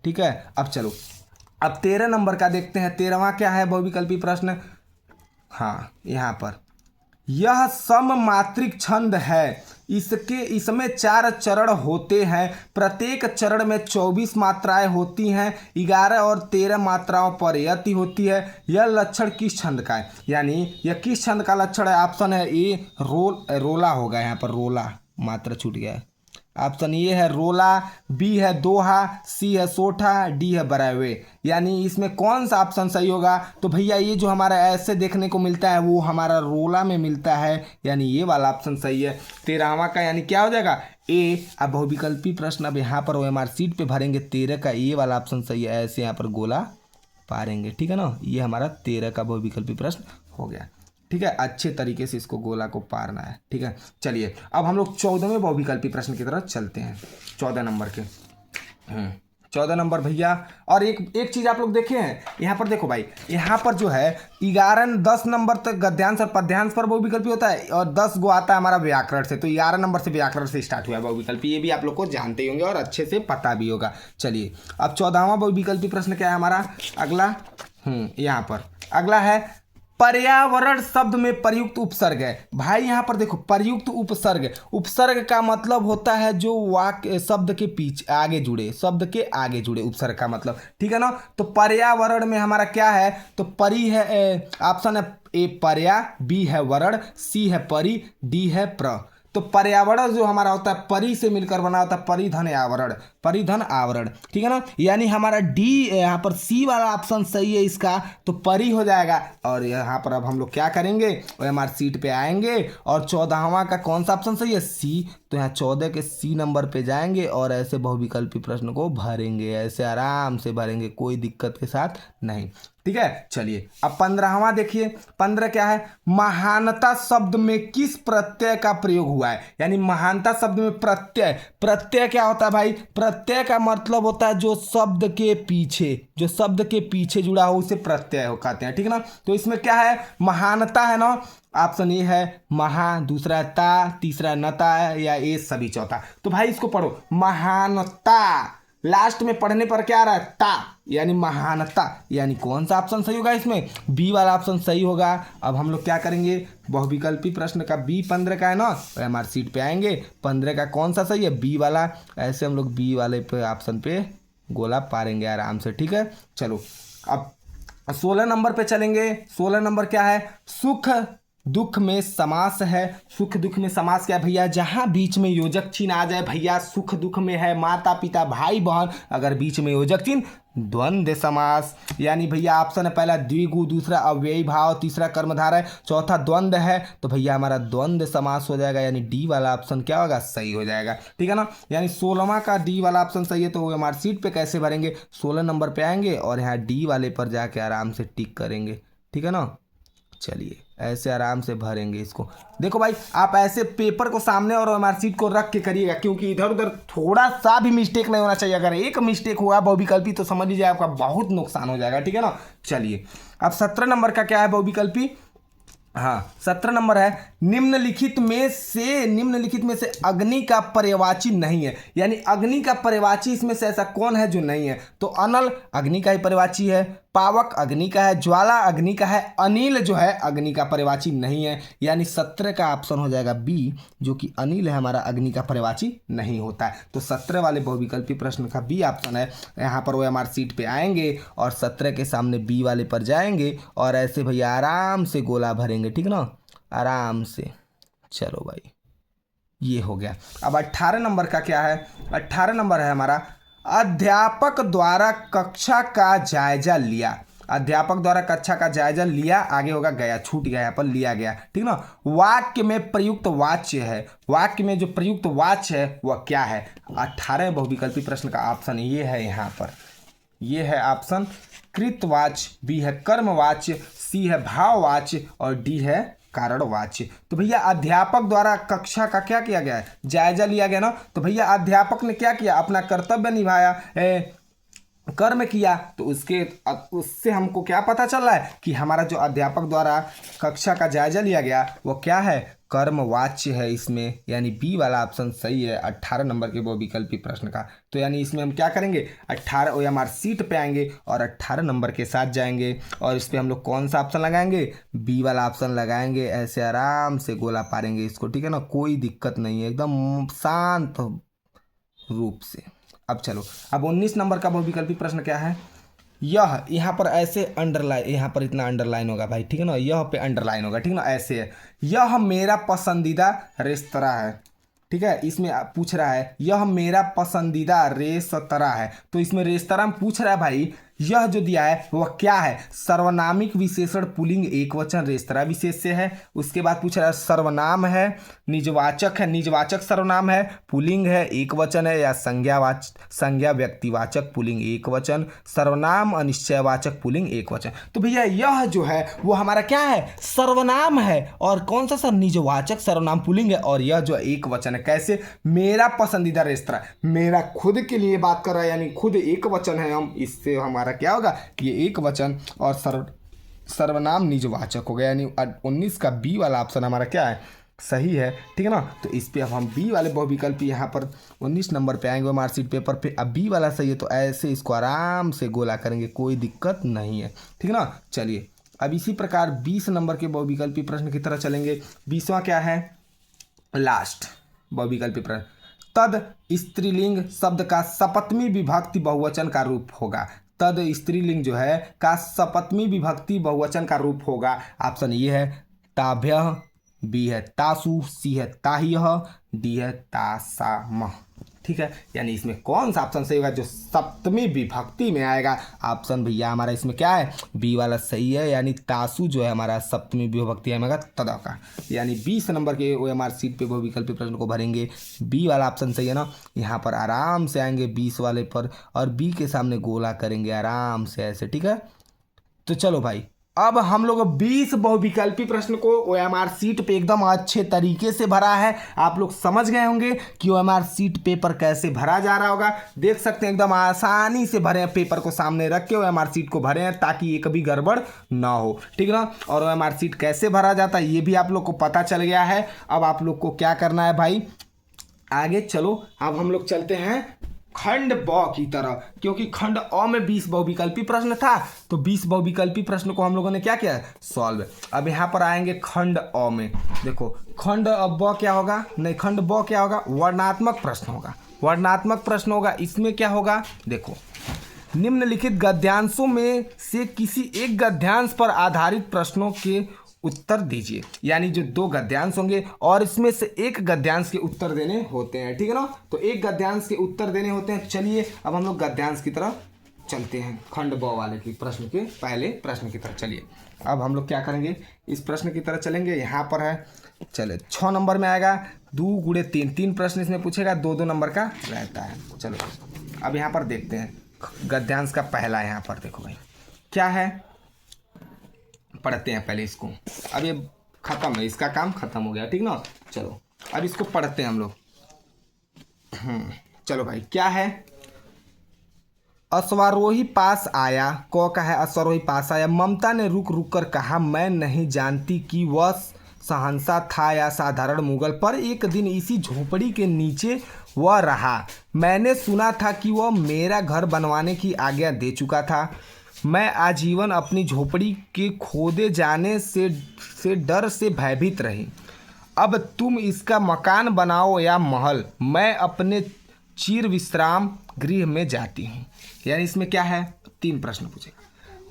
ठीक है। अब चलो अब 13 नंबर का देखते हैं। 13वां क्या है बहुविकल्पी प्रश्न, हाँ यहाँ पर, यह सममात्रिक छंद है, इसमें 4 चरण होते हैं, प्रत्येक चरण में 24 मात्राएं होती हैं, 11 और 13 मात्राओं पर यति होती है। यह लक्षण किस छंद का है? यानी यह किस छंद का लक्षण है? ऑप्शन है ए रोला होगा, यहाँ पर रोला, मात्रा छूट गया है। ऑप्शन ए है रोला, बी है दोहा, सी है सोठा, डी है बरावे। यानी इसमें कौन सा ऑप्शन सही होगा? तो भैया ये जो हमारा ऐसे देखने को मिलता है वो हमारा रोला में मिलता है, यानी ये वाला ऑप्शन सही है 13वां का, यानी क्या हो जाएगा ए। अब बहुविकल्पी प्रश्न अब यहाँ पर OMR सीट पे भरेंगे, 13 का ए वाला ऑप्शन सही है, ऐसे यहाँ पर गोला पारेंगे, ठीक है ना। ये हमारा 13 का बहुविकल्पी प्रश्न हो गया, ठीक है। अच्छे तरीके से इसको गोला को पारना है, ठीक है। चलिए अब हम लोग 14वें बहुविकल्पी प्रश्न की तरफ चलते हैं, 14 नंबर के। 14 नंबर भैया, और एक चीज़ आप लोग देखे हैं यहाँ पर, देखो भाई यहाँ पर जो है 10 नंबर तक गद्यांश और पद्यांश पर बहुविकल्पी होता है और 10 गो आता है हमारा व्याकरण से। तो 11 नंबर से व्याकरण से स्टार्ट हुआ है बहुविकल्पी, ये भी आप लोग को जानते ही होंगे और अच्छे से पता भी होगा। चलिए अब 14वां बहुविकल्पी प्रश्न क्या है हमारा अगला, यहाँ पर अगला है पर्यावरण शब्द में प्रयुक्त उपसर्ग है। भाई यहाँ पर देखो प्रयुक्त उपसर्ग, उपसर्ग का मतलब होता है जो वाक्य शब्द के पीछे आगे जुड़े, शब्द के आगे जुड़े, उपसर्ग का मतलब, ठीक है ना। तो पर्यावरण में हमारा क्या है? तो परि है, ऑप्शन है ए पर्या, बी है वरण, सी है परि, डी है प्र। तो पर्यावरण जो हमारा होता है परि से मिलकर बना होता है परिधन आवरण, परिधन आवरण, ठीक है ना। यानी हमारा डी यहाँ पर सी वाला ऑप्शन सही है इसका, तो परि हो जाएगा। और यहाँ पर अब हम लोग क्या करेंगे, OMR सीट पे आएंगे और 14वां का कौन सा ऑप्शन सही है? सी। तो यहाँ 14 के सी नंबर पे जाएंगे और ऐसे बहुविकल्पी प्रश्न को भरेंगे, ऐसे आराम से भरेंगे, कोई दिक्कत के साथ नहीं। ठीक है, चलिए अब 15वां देखिए। 15 क्या है, महानता शब्द में किस प्रत्यय का प्रयोग हुआ है। यानी महानता शब्द में प्रत्यय, प्रत्यय क्या होता है भाई, प्रत्यय का मतलब होता है जो शब्द के पीछे, जो शब्द के पीछे जुड़ा हो उसे प्रत्यय कहते हैं। ठीक है ना, तो इसमें क्या है, महानता है ना, ऑप्शन ए है महा, दूसरा ता, तीसरा नता है, या ए सभी चौथा। तो भाई इसको पढ़ो, महानता, लास्ट में पढ़ने पर क्या आ रहा है, ता, यानी महानता, यानी कौन सा ऑप्शन सही होगा इसमें, बी वाला ऑप्शन सही होगा। अब हम लोग क्या करेंगे, बहुविकल्पी प्रश्न का बी 15 का है ना, तो हमारे सीट पे आएंगे, 15 का कौन सा सही है, बी वाला। ऐसे हम लोग बी वाले पे ऑप्शन पे गोला पारेंगे आराम से। ठीक है, चलो अब 16 नंबर पे चलेंगे। 16 नंबर क्या है, सुख दुख में समास है। सुख दुख में समास क्या है भैया, जहां बीच में योजक चिन्ह आ जाए भैया, सुख दुख में है माता पिता भाई बहन, अगर बीच में योजक चिन्ह, द्वंद्व समास। यानी भैया ऑप्शन है पहला द्विगु, दूसरा अव्ययी भाव, तीसरा कर्मधारय है, चौथा द्वंद्व है, तो भैया हमारा द्वंद्व समास हो जाएगा, यानी डी वाला ऑप्शन क्या होगा, सही हो जाएगा। ठीक है ना, यानी 16वां का डी वाला ऑप्शन सही है। तो वो हमारे सीट पे कैसे भरेंगे, 16 नंबर पे आएंगे और यहाँ डी वाले पर जाके आराम से टिक करेंगे। ठीक है ना, चलिए ऐसे आराम से भरेंगे इसको। देखो भाई, आप ऐसे पेपर को सामने और हमारे सीट को रख के करिएगा, क्योंकि इधर उधर थोड़ा सा भी मिस्टेक नहीं होना चाहिए। अगर एक मिस्टेक हुआ बहुविकल्पी तो समझ लीजिए आपका बहुत नुकसान हो जाएगा। ठीक है ना, चलिए अब 17 नंबर का क्या है बहुविकल्पी, हाँ 17 नंबर है, निम्नलिखित में से अग्नि का पर्यायवाची नहीं है। यानी अग्नि का पर्यायवाची इसमें से ऐसा कौन है जो नहीं है, तो अनल अग्नि का ही पर्यायवाची है, पावक अग्नि का है, ज्वाला अग्नि का है, अनिल जो है अग्नि का पर्यायवाची नहीं है। यानी 17 का ऑप्शन हो जाएगा बी, जो कि अनिल है हमारा अग्नि का पर्यायवाची नहीं होता है। तो 17 वाले बहुविकल्पी प्रश्न का बी ऑप्शन है। यहाँ पर वो हमारे सीट पे आएंगे और 17 के सामने बी वाले पर जाएंगे और ऐसे भैया आराम से गोला भरेंगे। ठीक ना, आराम से, चलो भाई ये हो गया। अब 18 नंबर का क्या है, 18 नंबर है हमारा, अध्यापक द्वारा कक्षा का जायजा लिया। अध्यापक द्वारा कक्षा का जायजा लिया, आगे होगा गया, छूट गया यहाँ पर, लिया गया। ठीक ना, वाक्य में प्रयुक्त वाच्य है, वाक्य में जो प्रयुक्त वाच्य है वह क्या है। 18 बहुविकल्पी प्रश्न का ऑप्शन ये है, यहाँ पर ये है ऑप्शन कृतवाच्य, बी है कर्मवाच्य, सी है भाववाच्य और डी है कारणवाच्य। तो भैया अध्यापक द्वारा कक्षा का क्या किया गया है, जायजा लिया गया ना। तो भैया अध्यापक ने क्या किया, अपना कर्तव्य निभाया, कर्म किया, तो उससे हमको क्या पता चल रहा है कि हमारा जो अध्यापक द्वारा कक्षा का जायजा लिया गया वो क्या है, कर्मवाच्य है इसमें। यानी बी वाला ऑप्शन सही है 18 नंबर के बहुविकल्पी प्रश्न का। तो यानी इसमें हम क्या करेंगे, 18 वो हमारे सीट पे आएंगे और 18 नंबर के साथ जाएंगे और इस पर हम लोग कौन सा ऑप्शन लगाएंगे, बी वाला ऑप्शन लगाएंगे। ऐसे आराम से गोला पारेंगे इसको। ठीक है ना, कोई दिक्कत नहीं है, एकदम शांत रूप से। अब चलो, अब 19 नंबर का बहुविकल्पी प्रश्न क्या है, यह, यहाँ पर ऐसे अंडरलाइन, यहाँ पर इतना अंडरलाइन होगा भाई। ठीक है ना, यह पे अंडरलाइन होगा। ठीक है ना, ऐसे है, यह मेरा पसंदीदा रेस्तरा है। ठीक है, इसमें पूछ रहा है यह मेरा पसंदीदा रेस्तरा है, तो इसमें रेस्तरा में पूछ रहा है भाई यह जो दिया है वह क्या है, सर्वनामिक विशेषण पुल्लिंग एकवचन रेस्तरा विशेष से है। उसके बाद पूछ रहा है सर्वनाम है, निजवाचक है, निजवाचक सर्वनाम है, पुल्लिंग है, एकवचन है, या संज्ञा व्यक्तिवाचक पुल्लिंग एकवचन, सर्वनाम अनिश्चयवाचक पुल्लिंग एकवचन। तो भैया यह जो है वो हमारा क्या है, सर्वनाम है, और कौन सा सर, निजवाचक सर्वनाम पुल्लिंग है, और यह जो एकवचन है। कैसे, मेरा पसंदीदा रेस्तरा, मेरा खुद के लिए बात कर रहा है, यानी खुद एकवचन है, हम इससे हमारा क्या होगा, ये एक वचन और सर्वनाम निजवाचक हो गया। यानी 19 का बी वाला ऑप्शन हमारा क्या है, सही है। ठीक है ना, तो इस पे अब हम बी वाले बहुविकल्पी यहाँ पर 19 नंबर पे आएंगे मार्कशीट पेपर पे। अब बी वाला सही है तो ऐसे इसको आराम से गोला करेंगे, कोई दिक्कत नहीं है। ठीक है ना, चलिए अब इसी प्रकार 20 नंबर के बहुविकल्पी प्रश्न की तरह चलेंगे। 20वां क्या है, लास्ट बहुविकल्पी प्रश्न, तद स्त्रीलिंग शब्द का सपत्मी विभक्ति बहुवचन का रूप होगा। तद स्त्रीलिंग जो है का सपत्मी विभक्ति बहुवचन का रूप होगा। ऑप्शन ये है ताभ्यः, बी है तासु, सी है ताह्यः, डी है तासामः। ठीक है, यानी इसमें कौन सा ऑप्शन सही होगा, जो सप्तमी विभक्ति में आएगा। ऑप्शन भैया हमारा इसमें क्या है, बी वाला सही है, यानी तासु जो है हमारा सप्तमी विभक्ति आएगा तदा का, यानी 20 नंबर के OMR सीट पे वो विकल्प प्रश्न को भरेंगे। बी वाला ऑप्शन सही है ना, यहाँ पर आराम से आएंगे 20 वाले पर और बी के सामने गोला करेंगे आराम से ऐसे, ठीक है। तो चलो भाई, अब हम लोग 20 बहुविकल्पी प्रश्न को OMR सीट पे एकदम अच्छे तरीके से भरा है। आप लोग समझ गए होंगे कि OMR सीट पेपर कैसे भरा जा रहा होगा। देख सकते हैं एकदम आसानी से भरे हैं, पेपर को सामने रख के OMR सीट को भरे हैं ताकि एक भी गड़बड़ ना हो, ठीक ना। और OMR सीट कैसे भरा जाता है ये भी आप लोग को पता चल गया है। अब आप लोग को क्या करना है भाई, आगे चलो। अब हम लोग चलते हैं खंड ब की तरह, क्योंकि खंड अ में 20 बहुविकल्पी प्रश्न था, तो 20 बहुविकल्पी प्रश्न को हम लोगों ने क्या किया, सॉल्व। अब यहाँ पर आएंगे खंड अ में। देखो खंड ब क्या होगा, नहीं खंड ब क्या होगा, वर्णनात्मक प्रश्न होगा। वर्णनात्मक प्रश्न होगा, इसमें क्या होगा, देखो निम्नलिखित गद्यांशों में से किसी एक गद्यांश पर आधारित प्रश्नों के उत्तर दीजिए। यानी जो 2 गद्यांश होंगे और इसमें से एक गद्यांश के उत्तर देने होते हैं, ठीक है ना। तो एक गद्यांश के उत्तर देने होते हैं। चलिए अब हम लोग गद्यांश की तरफ चलते हैं, खंड ब वाले की प्रश्न के पहले प्रश्न की तरफ। चलिए अब हम लोग क्या करेंगे, इस प्रश्न की तरफ चलेंगे। यहाँ पर है, चले 6 नंबर में आएगा 2 गुणे 3, 3 प्रश्न इसमें पूछेगा, 2-2 नंबर का रहता है। चलो अब यहाँ पर देखते हैं गद्यांश का पहला। यहाँ पर देखो भाई क्या है, पढ़ते हैं पहले इसको। अब ये खत्म है, इसका काम खत्म हो गया, ठीक ना। चलो अब इसको पढ़ते हैं हम लोग। चलो भाई क्या है, अश्वारोही पास आया, क का है अश्वारोही पास आया। ममता ने रुक रुक कर कहा, मैं नहीं जानती कि वह शहंशाह था या साधारण मुगल, पर एक दिन इसी झोपड़ी के नीचे वह रहा। मैंने सुना था कि वह मेरा घर बनवाने की आज्ञा दे चुका था। मैं आजीवन अपनी झोपड़ी के खोदे जाने से डर से भयभीत रही। अब तुम इसका मकान बनाओ या महल, मैं अपने चिर विश्राम गृह में जाती हूँ। यानी इसमें क्या है, 3 प्रश्न पूछेगा।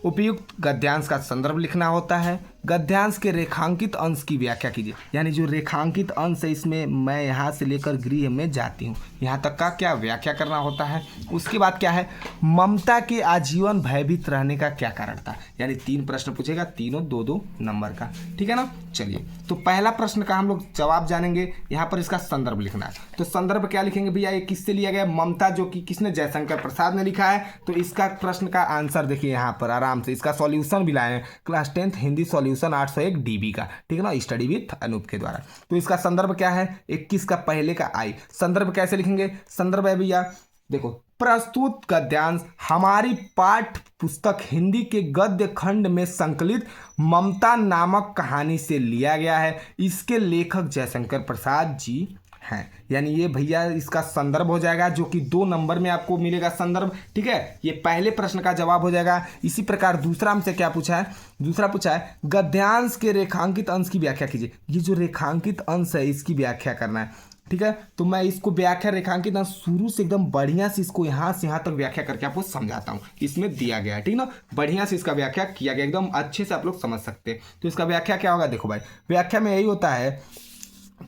उपयुक्त गद्यांश का संदर्भ लिखना होता है। गद्यांश के रेखांकित अंश की व्याख्या कीजिए। यानी जो रेखांकित अंश है इसमें मैं यहाँ से लेकर गृह में जाती हूँ, यहाँ तक का क्या व्याख्या करना होता है। उसके बाद क्या है, ममता के आजीवन भयभीत रहने का क्या कारण था। यानी 3 प्रश्न पूछेगा, तीनों 2-2 नंबर का, ठीक है ना। चलिए तो पहला प्रश्न का हम लोग जवाब जानेंगे। यहाँ पर इसका संदर्भ लिखना है, तो संदर्भ क्या लिखेंगे भैया, ये किससे लिया गया, ममता, जो कि किसने, जयशंकर प्रसाद ने लिखा है। तो इसका प्रश्न का आंसर देखिए यहाँ पर आराम से, इसका सॉल्यूशन भी लाए हैं, class 10th Hindi solution 801 DB का, ठीक है ना, स्टडी विथ अनूप के द्वारा। तो इसका संदर्भ क्या है, 21 का पहले का आई। संदर्भ कैसे लिखेंगे, संदर्भ है भैया देखो, प्रस्तुत गद्यांश हमारी पाठ्य पुस्तक हिंदी के गद्य खंड में संकलित ममता नामक कहानी से लिया गया है। इसके लेखक जयशंकर प्रसाद जी हैं। यानी ये भैया इसका संदर्भ हो जाएगा, जो कि 2 नंबर में आपको मिलेगा संदर्भ, ठीक है। ये पहले प्रश्न का जवाब हो जाएगा। इसी प्रकार दूसरा हमसे क्या पूछा है, दूसरा पूछा है गद्यांश के रेखांकित अंश की व्याख्या कीजिए। ये जो रेखांकित अंश है इसकी व्याख्या करना है, ठीक है। तो मैं इसको व्याख्या रेखांकित अंश शुरू से एकदम बढ़िया से इसको यहाँ से यहाँ तक व्याख्या करके आपको समझाता हूँ। इसमें दिया गया है, ठीक ना, बढ़िया से इसका व्याख्या किया गया, एकदम अच्छे से आप लोग समझ सकते हैं। तो इसका व्याख्या क्या होगा, देखो भाई व्याख्या में यही होता है,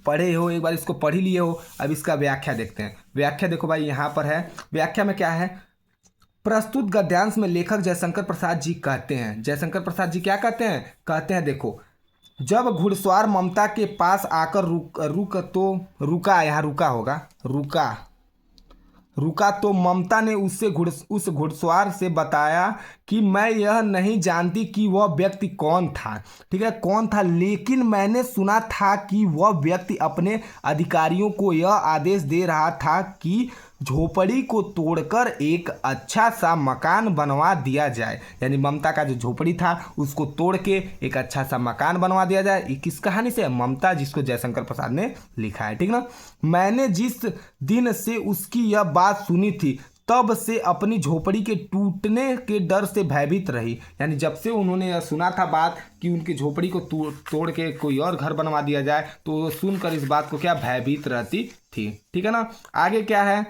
पढ़े हो एक बार, इसको पढ़ ही लिए हो। अब इसका व्याख्या देखते हैं। व्याख्या देखो भाई यहाँ पर है, व्याख्या में क्या है, प्रस्तुत गद्यांश में लेखक जयशंकर प्रसाद जी कहते हैं, जयशंकर प्रसाद जी क्या कहते हैं, कहते हैं देखो, जब घुड़सवार ममता के पास आकर रुका, यहाँ रुका होगा, रुका तो ममता ने उस घुड़सवार से बताया कि मैं यह नहीं जानती कि वह व्यक्ति कौन था, ठीक है, कौन था, लेकिन मैंने सुना था कि वह व्यक्ति अपने अधिकारियों को यह आदेश दे रहा था कि झोपड़ी को तोड़कर एक अच्छा सा मकान बनवा दिया जाए। यानी ममता का जो झोपड़ी था उसको तोड़ के एक अच्छा सा मकान बनवा दिया जाए। ये किस कहानी से, ममता, जिसको जयशंकर प्रसाद ने लिखा है, ठीक ना। मैंने जिस दिन से उसकी यह बात सुनी थी तब से अपनी झोपड़ी के टूटने के डर से भयभीत रही। यानी जब से उन्होंने सुना था बात कि उनकी झोपड़ी को तोड़ के कोई और घर बनवा दिया जाए, तो सुनकर इस बात को क्या भयभीत रहती थी, ठीक है ना। आगे क्या है,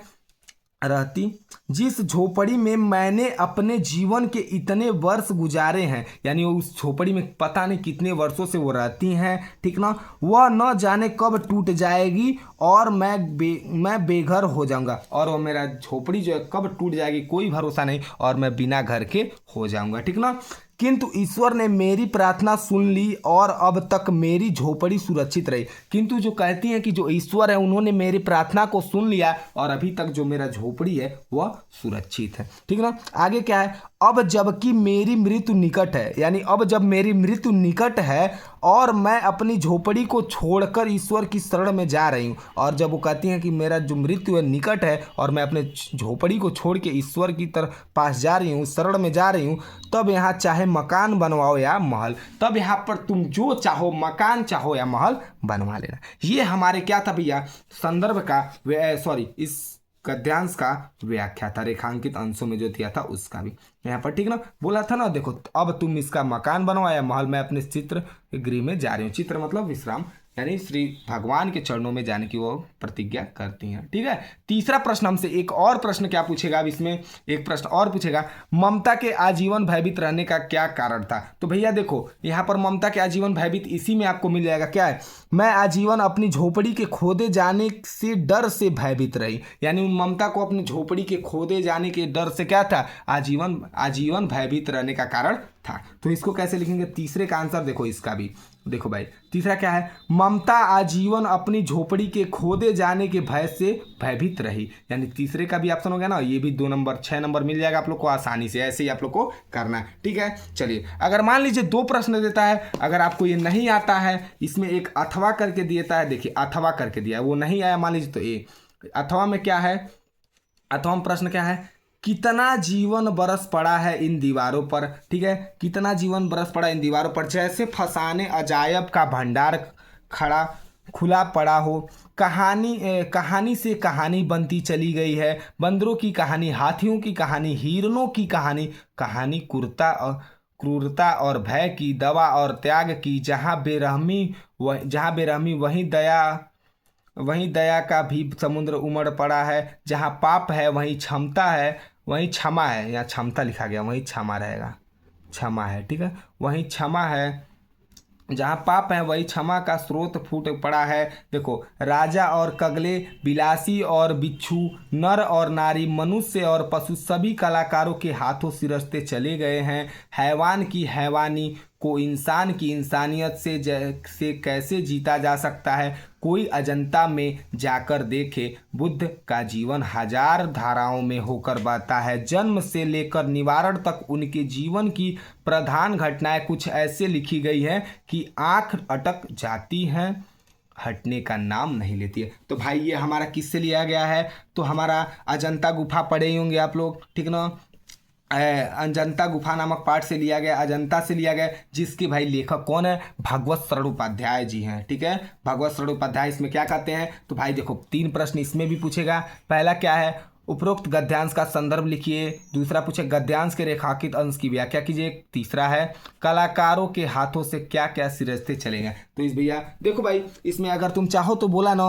रहती, जिस झोपड़ी में मैंने अपने जीवन के इतने वर्ष गुजारे हैं, यानी उस झोपड़ी में पता नहीं कितने वर्षों से वो रहती हैं, ठीक ना, वह न जाने कब टूट जाएगी और मैं बेघर हो जाऊंगा, और वो मेरा झोपड़ी जो है कब टूट जाएगी कोई भरोसा नहीं, और मैं बिना घर के हो जाऊंगा, ठीक ना। किंतु ईश्वर ने मेरी प्रार्थना सुन ली और अब तक मेरी झोपड़ी सुरक्षित रही। किंतु जो कहती हैं कि जो ईश्वर है उन्होंने मेरी प्रार्थना को सुन लिया और अभी तक जो मेरा झोपड़ी है वह सुरक्षित है, ठीक ना। आगे क्या है, अब जबकि मेरी मृत्यु निकट है, यानी अब जब मेरी मृत्यु निकट है और मैं अपनी झोपड़ी को छोड़कर ईश्वर की शरण में जा रही हूँ, और जब वो कहती हैं कि मेरा जो मृत्यु है निकट है और मैं अपने झोपड़ी को छोड़ के ईश्वर की तरफ पास जा रही हूँ, शरण में जा रही हूँ, तब यहाँ चाहे मकान बनवाओ या महल, तब यहाँ पर तुम जो चाहो मकान चाहो या महल बनवा लेना। ये हमारे क्या था भैया, संदर्भ का इस गद्यांश का व्याख्या था, रेखांकित अंशों में जो दिया था उसका भी यहाँ पर, ठीक ना। बोला था ना, देखो अब तुम इसका मकान बनवाया महल, मैं अपने चित्र गृह में जा रही हूँ, चित्र मतलब विश्राम, यानी श्री भगवान के चरणों में जाने की वो प्रतिज्ञा करती हैं, ठीक है। तीसरा प्रश्न हमसे एक और प्रश्न क्या पूछेगा, अब इसमें एक प्रश्न और पूछेगा, ममता के आजीवन भयभीत रहने का क्या कारण था। तो भैया देखो यहाँ पर ममता के आजीवन भयभीत इसी में आपको मिल जाएगा, क्या है, मैं आजीवन अपनी झोपड़ी के खोदे जाने से डर से भयभीत रही, यानी उन ममता को अपनी झोपड़ी के खोदे जाने के डर से क्या था, आजीवन भयभीत रहने का कारण था। तो इसको कैसे लिखेंगे, तीसरे का आंसर देखो, इसका भी देखो भाई, तीसरा क्या है, ममता आजीवन अपनी झोपड़ी के खोदे जाने के भय से भयभीत रही, यानी तीसरे का भी ऑप्शन हो गया ना, ये भी 2 नंबर 6 नंबर मिल जाएगा आप लोग को आसानी से, ऐसे ही आप लोग को करना है, ठीक है। चलिए अगर मान लीजिए 2 प्रश्न देता है, अगर आपको ये नहीं आता है, इसमें एक अथवा करके देता है, देखिए अथवा करके दिया है, वो नहीं आया मान लीजिए, तो ये अथवा में क्या है, अथवा में प्रश्न क्या है, कितना जीवन बरस पड़ा है इन दीवारों पर, ठीक है, कितना जीवन बरस पड़ा इन दीवारों पर, जैसे फसाने अजायब का भंडार खुला पड़ा हो, कहानी से कहानी बनती चली गई है, बंदरों की कहानी, हाथियों की कहानी, हिरणों की कहानी क्रूरता और भय की, दवा और त्याग की, जहाँ बेरहमी वहीं दया का भी समुद्र उमड़ पड़ा है, जहाँ पाप है वहीं क्षमा है, या क्षमता लिखा गया, वहीं क्षमा रहेगा, क्षमा है, ठीक है, वहीं क्षमा है, जहाँ पाप है वही क्षमा का स्रोत फूट पड़ा है। देखो राजा और कगले, बिलासी और बिच्छू, नर और नारी, मनुष्य और पशु, सभी कलाकारों के हाथों सिरसते चले गए हैं। हैवान की हैवानी को इंसान की इंसानियत से कैसे जीता जा सकता है, कोई अजंता में जाकर देखे, बुद्ध का जीवन 1000 धाराओं में होकर बहता है, जन्म से लेकर निवारण तक उनके जीवन की प्रधान घटनाएं कुछ ऐसे लिखी गई हैं कि आंख अटक जाती हैं, हटने का नाम नहीं लेती है। तो भाई ये हमारा किससे लिया गया है, तो हमारा अजंता गुफा पढ़े ही होंगे आप लोग, ठीक ना, अजंता गुफा नामक पाठ से लिया गया, अजंता से लिया गया, जिसके भाई लेखक कौन है, भगवत शरण उपाध्याय जी हैं, ठीक है, भगवत शरण उपाध्याय। इसमें क्या कहते हैं, तो भाई देखो 3 प्रश्न इसमें भी पूछेगा। पहला क्या है, उपरोक्त गद्यांश का संदर्भ लिखिए, दूसरा पूछे गद्यांश के रेखांकित अंश की व्याख्या कीजिए, तीसरा है कलाकारों के हाथों से क्या क्या सिरजते चलेंगे। तो इस भैया देखो भाई, इसमें अगर तुम चाहो तो बोला ना,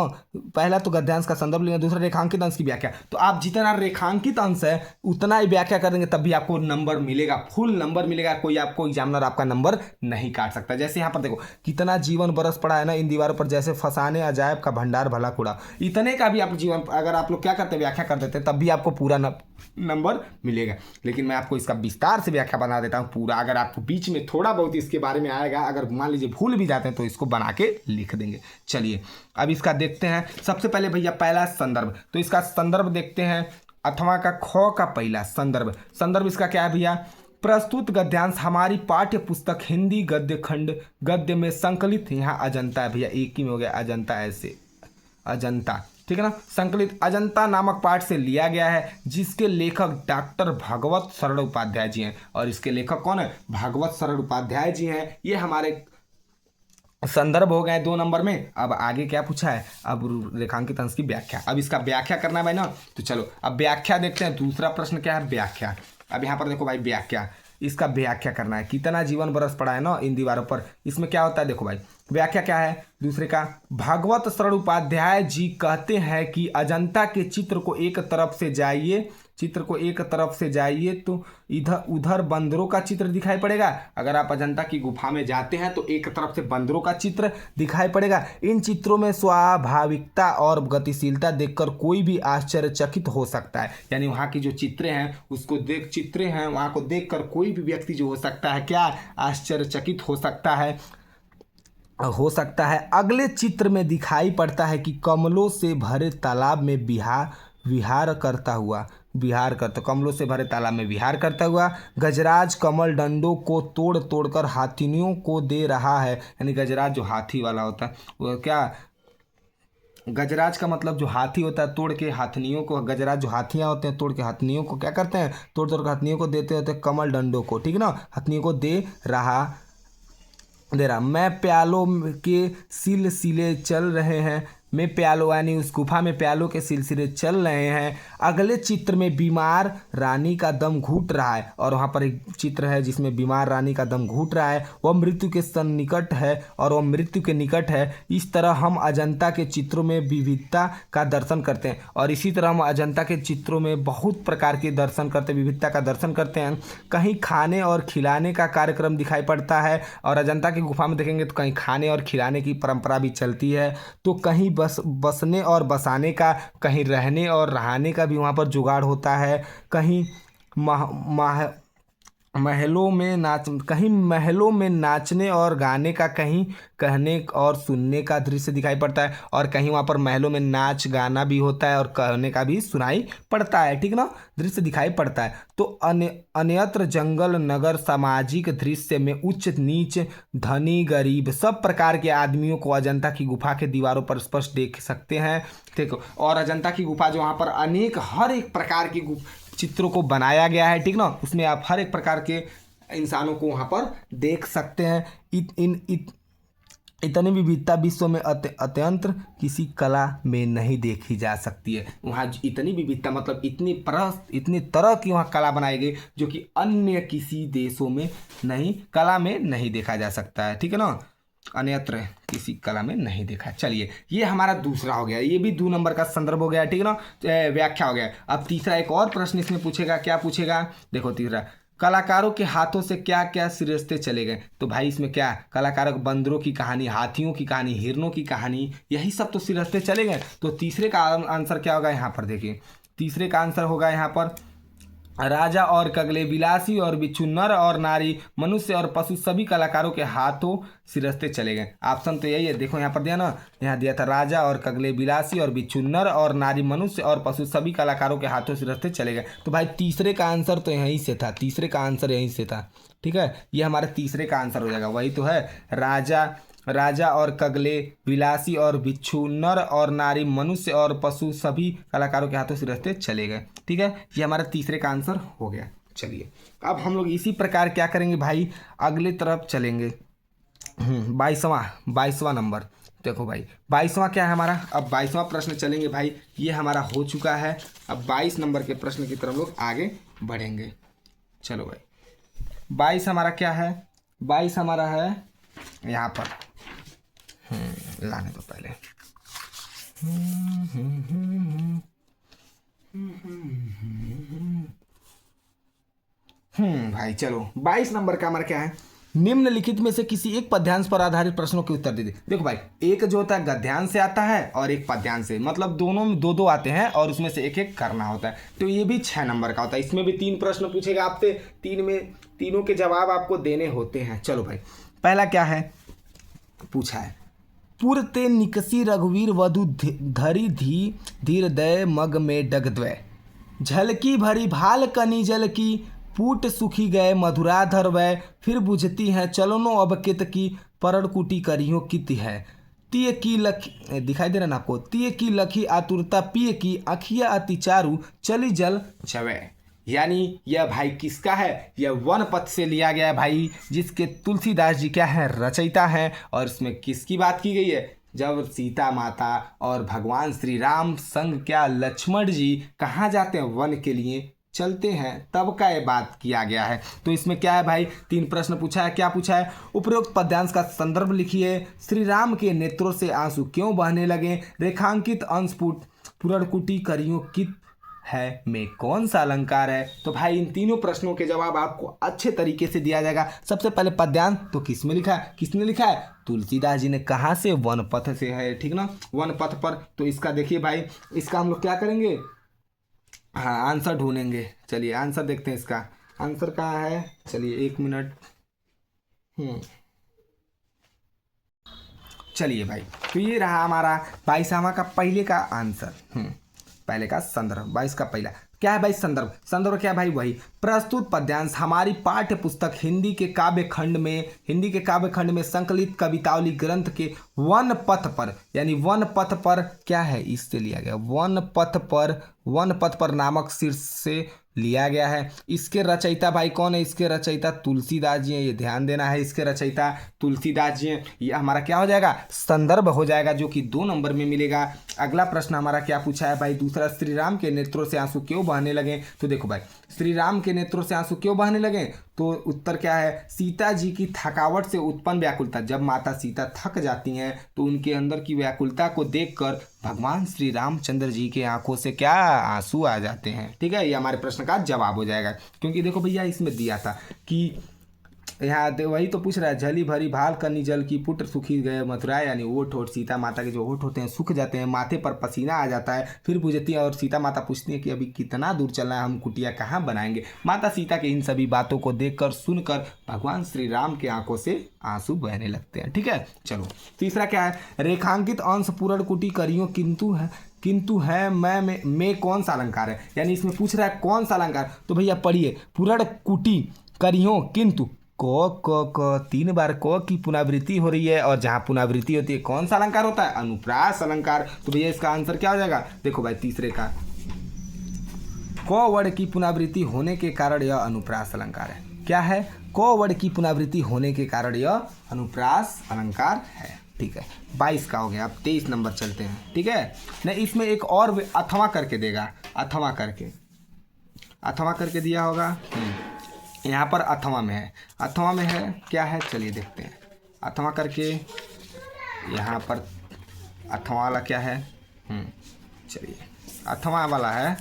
पहला तो गद्यांश का संदर्भ लेना, दूसरा रेखांकित अंश की व्याख्या, तो आप जितना रेखांकित अंश है उतना ही व्याख्या कर देंगे, तब भी आपको नंबर मिलेगा, फुल नंबर मिलेगा, कोई आपको एग्जामिनर आपका नंबर नहीं काट सकता। जैसे यहाँ पर देखो, कितना जीवन बरस पड़ा है ना इन दीवारों पर, जैसे फसाने अजायब का भंडार भला कूड़ा, इतने का भी आप जीवन अगर आप लोग क्या करते व्याख्या कर देते तब भी आपको पूरा नंबर मिलेगा। लेकिन मैं आपको इसका विस्तार से व्याख्या बना देता हूँ पूरा, अगर आपको बीच में थोड़ा बहुत इसके बारे में आएगा, अगर मान लीजिए भूल भी जाते हैं तो इसको बना के लिख देंगे। चलिए अब इसका देखते हैं। सबसे पहले भैया पहला संदर्भ, तो इसका संदर्भ देखते हैं, अथवा का ख का पहला संदर्भ इसका क्या है भैया, प्रस्तुत गद्यांश हमारी पाठ्य पुस्तक हिंदी गद्य खंड गद्य में संकलित, यहाँ अजंता है भैया, एक ही में हो गया अजंता, ऐसे अजंता, ठीक है ना, संकलित अजंता नामक पाठ से लिया गया है, जिसके लेखक डॉक्टर भगवत शरण उपाध्याय जी हैं। और इसके लेखक कौन है, भगवत शरण उपाध्याय जी हैं। ये हमारे संदर्भ हो गए 2 नंबर में। अब आगे क्या पूछा है, अब रेखांकित अंश की व्याख्या, अब इसका व्याख्या करना है भाई ना, तो चलो अब व्याख्या देखते हैं। दूसरा प्रश्न क्या है, व्याख्या। अब यहाँ पर देखो भाई व्याख्या, इसका व्याख्या करना है, कितना जीवन बरस पड़ा है ना इन दीवारों पर, इसमें क्या होता है देखो भाई, व्याख्या क्या है दूसरे का, भागवत शरण उपाध्याय जी कहते हैं कि अजंता के चित्र को एक तरफ से जाइए तो इधर उधर बंदरों का चित्र दिखाई पड़ेगा। अगर आप अजंता की गुफा में जाते हैं तो एक तरफ से बंदरों का चित्र दिखाई पड़ेगा। इन चित्रों में स्वाभाविकता और गतिशीलता देखकर कोई भी आश्चर्यचकित हो सकता है। यानी वहाँ की जो चित्रें हैं वहाँ को देखकर कोई भी व्यक्ति जो हो सकता है क्या, आश्चर्यचकित हो सकता है। अगले चित्र में दिखाई पड़ता है कि कमलों से भरे तालाब में कमलों से भरे तालाब में विहार करता हुआ गजराज कमल डंडों को तोड़ तोड़कर हाथियों को दे रहा है। यानी गजराज जो हाथी वाला होता है वो क्या, गजराज का मतलब जो हाथी होता है तोड़ के हाथनियों को, गजराज जो हाथियाँ होते हैं तोड़ के हाथनियों को क्या करते हैं, तोड़ के हाथनियों को देते होते हैं कमल डंडों को, ठीक ना, हाथनियों को दे रहा। मैं प्यालों के सिलसिले चल रहे हैं, में प्यालों यानी उस गुफा में प्यालों के सिलसिले चल रहे हैं। अगले चित्र में बीमार रानी का दम घुट रहा है, और वहाँ पर एक चित्र है जिसमें बीमार रानी का दम घुट रहा है, वह मृत्यु के सन्निकट है और वह मृत्यु के निकट है। इस तरह हम अजंता के चित्रों में विविधता का दर्शन करते हैं, और इसी तरह हम अजंता के चित्रों में बहुत प्रकार के दर्शन करते हैं, विविधता का दर्शन करते हैं। कहीं खाने और खिलाने का कार्यक्रम दिखाई पड़ता है, और अजंता की गुफा में देखेंगे तो कहीं खाने और खिलाने की परंपरा भी चलती है, तो कहीं बसने और बसाने का, कहीं रहने और रहाने का भी वहाँ पर जुगाड़ होता है। कहीं महलों में नाचने और गाने का, कहीं कहने और सुनने का दृश्य दिखाई पड़ता है, और कहीं वहाँ पर महलों में नाच गाना भी होता है और कहने का भी सुनाई पड़ता है, ठीक ना, दृश्य दिखाई पड़ता है। तो अन्यत्र जंगल नगर सामाजिक दृश्य में उच्च नीच धनी गरीब सब प्रकार के आदमियों को अजंता की गुफा के दीवारों पर स्पष्ट देख सकते हैं। देखो, और अजंता की गुफा जो वहाँ पर हर एक प्रकार की चित्रों को बनाया गया है, ठीक ना, उसमें आप हर एक प्रकार के इंसानों को वहाँ पर देख सकते हैं। इतनी विविधता विश्व में अत्यंत किसी कला में नहीं देखी जा सकती है। वहाँ इतनी विविधता मतलब इतनी तरह की वहाँ कला बनाई गई जो कि अन्य किसी देशों में नहीं, कला में नहीं देखा जा सकता है, ठीक है ना, अन्यत्र किसी कला में नहीं देखा। चलिए, ये हमारा दूसरा हो गया, ये भी 2 नंबर का संदर्भ हो गया, ठीक है ना, व्याख्या हो गया। अब तीसरा एक और प्रश्न इसमें पूछेगा, क्या पूछेगा, देखो तीसरा, कलाकारों के हाथों से क्या क्या सिरस्ते चले गए। तो भाई इसमें क्या, कलाकारों को बंदरों की कहानी, हाथियों की कहानी, हिरणों की कहानी, यही सब तो सिरस्ते चले गए। तो तीसरे का आंसर क्या होगा यहाँ पर, देखिए तीसरे का आंसर होगा यहाँ पर, राजा और कगले विलासी और बिच्छू नर और नारी मनुष्य और पशु सभी कलाकारों के हाथों सिरस्ते चले गए। ऑप्शन तो यही है, देखो यहाँ पर दिया ना, यहाँ दिया था राजा और कगले विलासी और बिच्छू नर और नारी मनुष्य और पशु सभी कलाकारों के हाथों सिरस्ते चले गए। तो भाई तीसरे का आंसर तो यहीं से था, तीसरे का आंसर यहीं से था, ठीक है, ये हमारे तीसरे का आंसर हो जाएगा, वही तो है, राजा और कगले विलासी और बिच्छू नर और नारी मनुष्य और पशु सभी कलाकारों के हाथों सिरस्ते चले गए, ठीक है, ये हमारा तीसरे का आंसर हो गया। चलिए, अब हम लोग इसी प्रकार क्या करेंगे भाई, अगले तरफ चलेंगे। 22वां नंबर, देखो भाई 22वां क्या है हमारा, अब 22वां प्रश्न चलेंगे भाई, ये हमारा हो चुका है। अब 22 नंबर के प्रश्न की तरफ लोग आगे बढ़ेंगे। चलो भाई, 22 हमारा क्या है, 22 हमारा है यहाँ पर, लाने दो पहले, भाई चलो 22 नंबर का हमारा क्या है, निम्नलिखित में से किसी एक पद्यांश पर आधारित प्रश्नों के उत्तर दीजिए। देखो भाई, एक जो होता है गद्यांश से आता है और एक पद्यांश से, मतलब दोनों में दो आते हैं और उसमें से एक एक करना होता है। तो ये भी 6 नंबर का होता है, इसमें भी 3 प्रश्न पूछेगा आपसे, तीनों के जवाब आपको देने होते हैं। चलो भाई, पहला क्या है पूछा है, पुरते निकसी रघुवीर वधु धरी धीर दय मग में डगद्वय, झलकी भरी भाल कनी जल की पूट सुखी गए मधुराधर वय, फिर बुझती है चलनो अब कित की परड़कुटी करियो कित है, तिय की लखी, दिखाई दे रहा ना आपको, तिय की लखी आतुरता पिय की अखिया अति चारु चली जल चवय। यानी यह भाई किसका है, यह वन पथ से लिया गया है भाई, जिसके तुलसीदास जी क्या है, रचयिता हैं। और इसमें किसकी बात की गई है, जब सीता माता और भगवान श्री राम संग क्या लक्ष्मण जी कहाँ जाते हैं, वन के लिए चलते हैं तब का ये बात किया गया है। तो इसमें क्या है भाई, 3 प्रश्न पूछा है। क्या पूछा है, उपरोक्त पद्यांश का संदर्भ लिखिए, श्री राम के नेत्रों से आंसू क्यों बहने लगे, रेखांकित अंश पुरणकुटी करियों कित है में कौन सा अलंकार है। तो भाई इन तीनों प्रश्नों के जवाब आपको अच्छे तरीके से दिया जाएगा। सबसे पहले पद्यांश तो किस में लिखा है, किसने लिखा है, तुलसीदास जी ने। कहाँ से, वन पथ से है, ठीक ना, वन पथ पर। तो इसका देखिए भाई, इसका हम लोग क्या करेंगे, हाँ आंसर ढूंढेंगे। चलिए आंसर देखते हैं, इसका आंसर कहाँ है, चलिए 1 मिनट। चलिए भाई, तो ये रहा हमारा 22वां का पहले का आंसर। पहले का संदर्भ, 22 का पहला क्या है भाई, संदर्भ। संदर्भ क्या है भाई, वही प्रस्तुत पद्यांश हमारी पाठ्य पुस्तक हिंदी के काव्य खंड में संकलित कवितावली ग्रंथ के वन पथ पर, यानी वन पथ पर क्या है, इससे लिया गया, वन पथ पर नामक शीर्ष से लिया गया है। इसके रचयिता भाई कौन है, इसके रचयिता तुलसीदास जी हैं, ये ध्यान देना है, इसके रचयिता तुलसीदास जी हैं। ये हमारा क्या हो जाएगा, संदर्भ हो जाएगा, जो कि 2 नंबर में मिलेगा। अगला प्रश्न हमारा क्या पूछा है भाई, दूसरा, श्री राम के नेत्रों से आंसू क्यों बहने लगे। तो देखो भाई, श्री राम के नेत्रों से आंसू क्यों बहने लगे, तो उत्तर क्या है, सीता जी की थकावट से उत्पन्न व्याकुलता। जब माता सीता थक जाती हैं तो उनके अंदर की व्याकुलता को देखकर भगवान श्री रामचंद्र जी के आंखों से क्या, आंसू आ जाते हैं। ठीक है, ये हमारे प्रश्न का जवाब हो जाएगा। क्योंकि देखो भैया, इसमें दिया था कि यहाँ वही तो पूछ रहा है, झली भरी भाल करनी जल की, पुत्र सुखी गए मथुरा, यानी ओठ होठ, सीता माता के जो होठ होते हैं सूख जाते हैं, माथे पर पसीना आ जाता है। फिर पूछती है, और सीता माता पूछती है कि अभी कितना दूर चलना है, हम कुटिया कहाँ बनाएंगे। माता सीता के इन सभी बातों को देखकर सुनकर भगवान श्री राम के आंखों से आंसू बहने लगते हैं। ठीक है, चलो तीसरा क्या है, रेखांकित अंश पूर्ण कुटी करियो किंतु है मैं कौन सा अलंकार है, यानी इसमें पूछ रहा है कौन सा अलंकार। तो भैया पढ़िए, पूर्ण कुटी करियो किंतु क 3 बार क की पुनरावृत्ति हो रही है, और जहाँ पुनरावृत्ति होती है कौन सा अलंकार होता है, अनुप्रास अलंकार। तो भैया इसका आंसर क्या हो जाएगा, देखो भाई तीसरे का, क वर्ड की पुनरावृत्ति होने के कारण यह अनुप्रास अलंकार है। क्या है, क वर्ड की पुनरावृत्ति होने के कारण यह अनुप्रास अलंकार है। ठीक है, 22 का हो गया। अब 23 नंबर चलते हैं। ठीक है, नहीं इसमें एक और अथवा करके देगा, अथवा करके दिया होगा। यहाँ पर अथवा में है, क्या है, चलिए देखते हैं। अथवा करके यहाँ पर अथवा वाला क्या है, चलिए अथवा वाला है,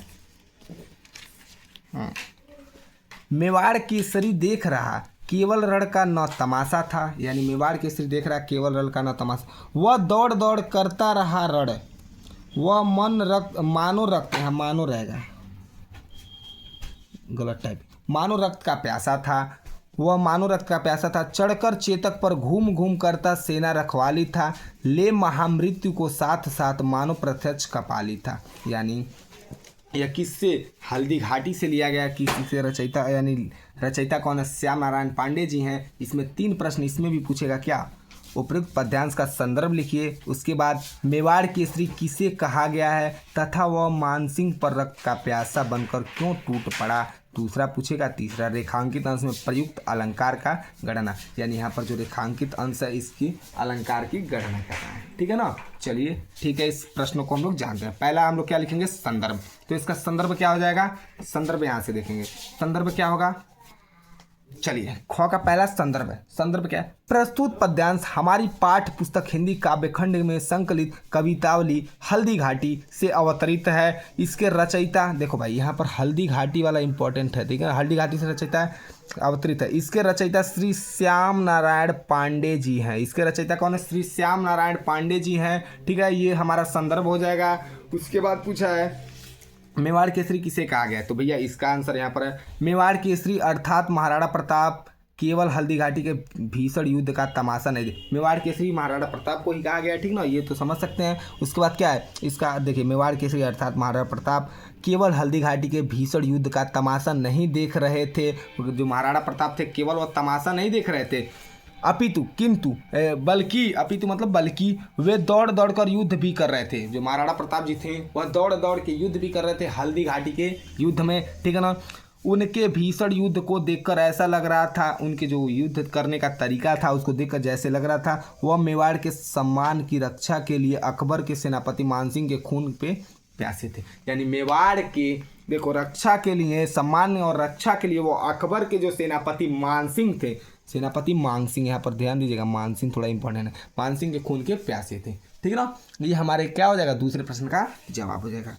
मेवाड़ केसरी देख रहा केवल रण का न तमाशा था, यानी मेवाड़ केसरी देख रहा केवल रण का न तमाशा। वह दौड़ दौड़ करता रहा रण, वह मानो रहेगा, गलत टाइप, मानो रक्त का प्यासा था, चढ़कर चेतक पर घूम घूम करता सेना रखवाली था, ले महामृत्यु को साथ साथ मानो प्रत्यक्ष कपाली था। यानी यह किससे, हल्दी घाटी से लिया गया, किसी से रचयिता, यानी रचयिता कौन है, श्याम नारायण पांडे जी हैं। इसमें 3 प्रश्न इसमें भी पूछेगा, क्या, उपयुक्त पद्यांश का संदर्भ लिखिए, उसके बाद मेवाड़ केसरी किसे कहा गया है तथा वह मानसिंह पर रक्त का प्यासा बनकर क्यों टूट पड़ा, दूसरा पूछेगा। तीसरा, रेखांकित अंश में प्रयुक्त अलंकार का गणना, यानी यहाँ पर जो रेखांकित अंश है इसकी अलंकार की गणना करना है। ठीक है ना, चलिए ठीक है, इस प्रश्न को हम लोग जानते हैं। पहला हम लोग क्या लिखेंगे, संदर्भ। तो इसका संदर्भ क्या हो जाएगा, संदर्भ यहाँ से देखेंगे, संदर्भ क्या होगा, चलिए ख का पहला संदर्भ है। संदर्भ क्या है, प्रस्तुत पद्यांश हमारी पाठ्य पुस्तक हिंदी काव्य खंड में संकलित कवितावली हल्दी घाटी से अवतरित है। इसके रचयिता, देखो भाई यहाँ पर हल्दी घाटी वाला इंपॉर्टेंट है, ठीक है, हल्दी घाटी से रचयिता अवतरित है। इसके रचयिता श्री श्याम नारायण पांडे जी हैं। इसके रचयिता कौन है, श्री श्याम नारायण पांडे जी हैं। ठीक है, ये हमारा संदर्भ हो जाएगा। उसके बाद पूछा है मेवाड़ केसरी किसे कहा गया, तो भैया इसका आंसर यहाँ पर है, मेवाड़ केसरी अर्थात महाराणा प्रताप केवल हल्दी घाटी के भीषण युद्ध का तमाशा नहीं दे। मेवाड़ केसरी महाराणा प्रताप को ही कहा गया, ठीक ना, ये तो समझ सकते हैं। उसके बाद क्या है, इसका देखिए, मेवाड़ केसरी अर्थात महाराणा प्रताप केवल हल्दी घाटी के भीषण युद्ध का तमाशा नहीं देख रहे थे। जो महाराणा प्रताप थे केवल वह तमाशा नहीं देख रहे थे, अपितु मतलब बल्कि वे दौड़ दौड़ कर युद्ध भी कर रहे थे। जो महाराणा प्रताप जी थे वह दौड़ दौड़ के युद्ध भी कर रहे थे हल्दी घाटी के युद्ध में, ठीक है ना। उनके भीषण युद्ध को देखकर ऐसा लग रहा था, उनके जो युद्ध करने का तरीका था उसको देखकर जैसे लग रहा था वह मेवाड़ के सम्मान की रक्षा के लिए अकबर के सेनापति मानसिंह के खून पे प्यासे थे। यानी मेवाड़ के देखो रक्षा के लिए, सम्मान और रक्षा के लिए वो अकबर के जो सेनापति मानसिंह थे, सेनापति मानसिंह, यहाँ पर ध्यान दीजिएगा, मानसिंह थोड़ा इंपॉर्टेंट है, मानसिंह के खून के प्यासे थे। ठीक है ना, ये हमारे क्या हो जाएगा, दूसरे प्रश्न का जवाब हो जाएगा।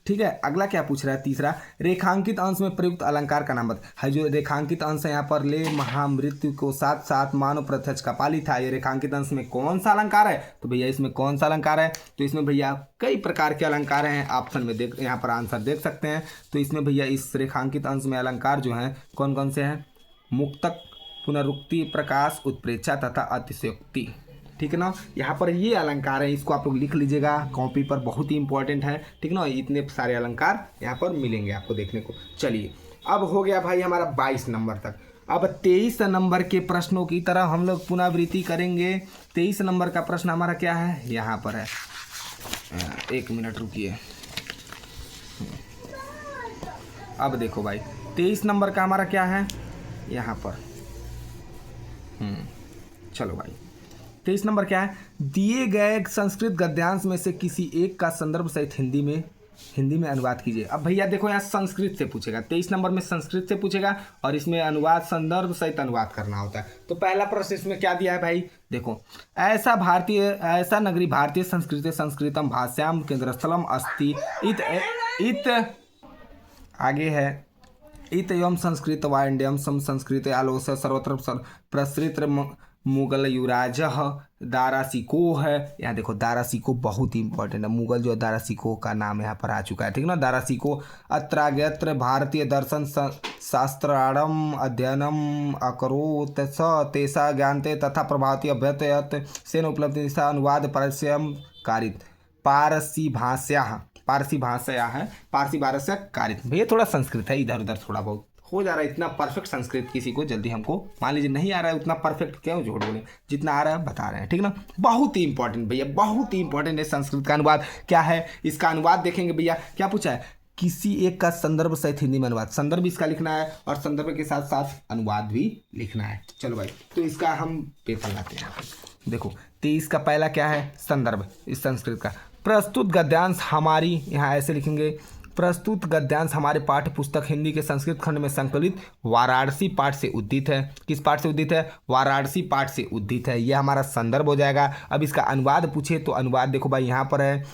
ठीक है, अगला क्या पूछ रहा है, तीसरा, रेखांकित अंश में प्रयुक्त अलंकार का नाम बता। है जो रेखांकित अंश है यहाँ पर, ले महामृत्यु को साथ साथ मानव प्रत्यक्ष कपाली था, ये रेखांकित अंश में कौन सा अलंकार है? तो भैया इसमें कौन सा अलंकार है? तो इसमें भैया कई प्रकार के अलंकार हैं, ऑप्शन में देख, यहाँ पर आंसर देख सकते हैं। तो इसमें भैया इस रेखांकित अंश में अलंकार जो हैं कौन कौन से हैं? मुक्तक, पुनरुक्ति, प्रकाश, उत्प्रेक्षा तथा अतिशयोक्ति। ठीक है ना, यहाँ पर ये अलंकार है, इसको आप लोग लिख लीजिएगा कॉपी पर, बहुत ही इंपॉर्टेंट है। ठीक ना, इतने सारे अलंकार यहाँ पर मिलेंगे आपको देखने को। चलिए, अब हो गया भाई हमारा 22 नंबर तक। अब 23 नंबर के प्रश्नों की तरह हम लोग पुनरावृत्ति करेंगे। 23 नंबर का प्रश्न हमारा क्या है, यहाँ पर है, 1 मिनट रुकिए। अब देखो भाई 23 नंबर का हमारा क्या है यहाँ पर, चलो भाई 23 नंबर क्या है, दिए गए संस्कृत गद्यांश में से किसी एक का संदर्भ सहित हिंदी में अनुवाद कीजिए। अब भैया देखो यहाँ संस्कृत से पूछेगा, 23 नंबर में संस्कृत से पूछेगा और इसमें अनुवाद, संदर्भ सहित अनुवाद करना होता है। तो पहला प्रश्न इसमें क्या दिया है भाई, देखो, ऐसा नगरी भारतीय संस्कृति संस्कृतम भाष्याम केंद्रस्थलम अस्ति इत आगे है, इत एवं संस्कृत वाण्यम सम संस्कृत आलोक सर्वत्र प्रसृत मुगल युवराज दारासिको है। यहाँ देखो दारासिको बहुत ही इंपॉर्टेंट है, मुगल जो दारासिको का नाम यहाँ पर आ चुका है। ठीक ना, दारासिको अत्रागत्र भारतीय दर्शन शास्त्राणम अध्ययनम अकरोत् स तेषा ज्ञानते तथा प्रभावती अभ्यतयत सेन उपलब्धि अनुवाद पारस्यम कारित पारसी भाषा है, पारसी भाषा कारित। भैया थोड़ा संस्कृत है, इधर उधर थोड़ा बहुत हो जा रहा है, इतना परफेक्ट संस्कृत किसी को जल्दी हमको मान लीजिए नहीं आ रहा है, उतना परफेक्ट क्यों झूठ बोले, जितना आ रहा है बता रहे हैं। ठीक ना, बहुत ही इंपॉर्टेंट भैया, बहुत ही इंपॉर्टेंट है संस्कृत का अनुवाद। क्या है इसका अनुवाद देखेंगे भैया, क्या पूछा है, किसी एक का संदर्भ सहित हिंदी में अनुवाद, संदर्भ इसका लिखना है और संदर्भ के साथ साथ अनुवाद भी लिखना है। चलो भाई, तो इसका हम पेपर लाते हैं। देखो 23 का पहला क्या है, संदर्भ, इस संस्कृत का, प्रस्तुत गद्यांश हमारी, यहाँ ऐसे लिखेंगे, प्रस्तुत गद्यांश हमारे पाठ्य पुस्तक हिंदी के संस्कृत खंड में संकलित वाराणसी पाठ से उद्धित है। किस पाठ से उद्धित है, वाराणसी पाठ से उद्धित है, यह हमारा संदर्भ हो जाएगा। अब इसका अनुवाद पूछे तो अनुवाद देखो भाई यहाँ पर है,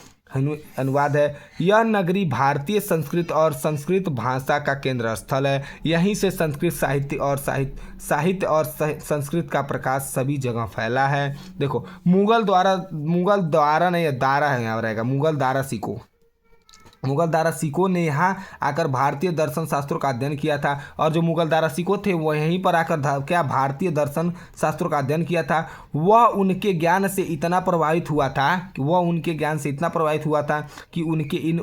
अनुवाद है, यह नगरी भारतीय संस्कृत और संस्कृत भाषा का केंद्र स्थल है, यहीं से संस्कृत साहित्य और संस्कृत का प्रकाश सभी जगह फैला है। देखो मुगल द्वारा नहीं, दारा है यहाँ रहेगा, मुगल दारासिको ने यहाँ आकर भारतीय दर्शन शास्त्रों का अध्ययन किया था, और जो मुगल दारासिको थे वो यहीं पर आकर क्या भारतीय दर्शन शास्त्रों का अध्ययन किया था। वह उनके ज्ञान से इतना प्रभावित हुआ था कि उनके इन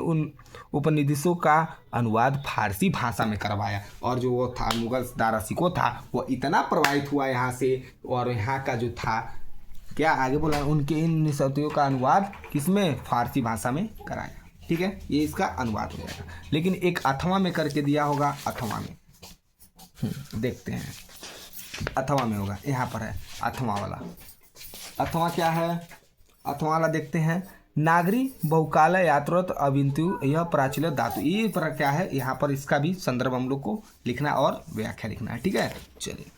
उपनिदेशों का अनुवाद फारसी भाषा में करवाया। और जो वो था मुगल दारासिको था, वो इतना प्रभावित हुआ यहाँ से, और यहाँ का जो था क्या आगे बोला, उनके इन निष्पत्तियों का अनुवाद किसमें, फारसी भाषा में कराया। ठीक है, ये इसका अनुवाद हो जाएगा। लेकिन एक अथवा में करके दिया होगा, अथवा में देखते हैं, अथवा में होगा, यहाँ पर है अथवा वाला। अथवा क्या है, अथवा वाला देखते हैं, नागरी बहुकाल यात्रत अविंतु यह प्राचीन धातु, ये पर क्या है, यहाँ पर इसका भी संदर्भ हम लोग को लिखना और व्याख्या लिखना है। ठीक है, चलिए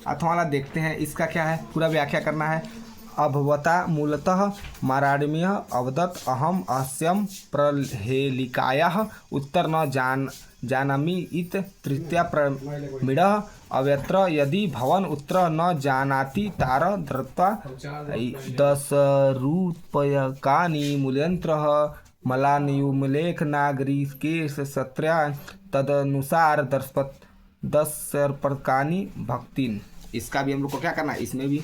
अथवा वाला देखते हैं, इसका क्या है, पूरा व्याख्या करना है। अभवता मूलतः माराडमीय अवदत् अहम अस्यम प्रहेलिकायाः उत्तर न जानामि इत तृतीया प्रमीढ़ अव्यत्र यदि भवन उत्तर न जानाति तार धृत्वा 10 रूपयकानि मूल्यंत्रः मलान्युमलेख नागरिके सत्र्या तदनुसार 10 सर्पकानि भक्तिन। इसका भी हम लोग को क्या करना है, इसमें भी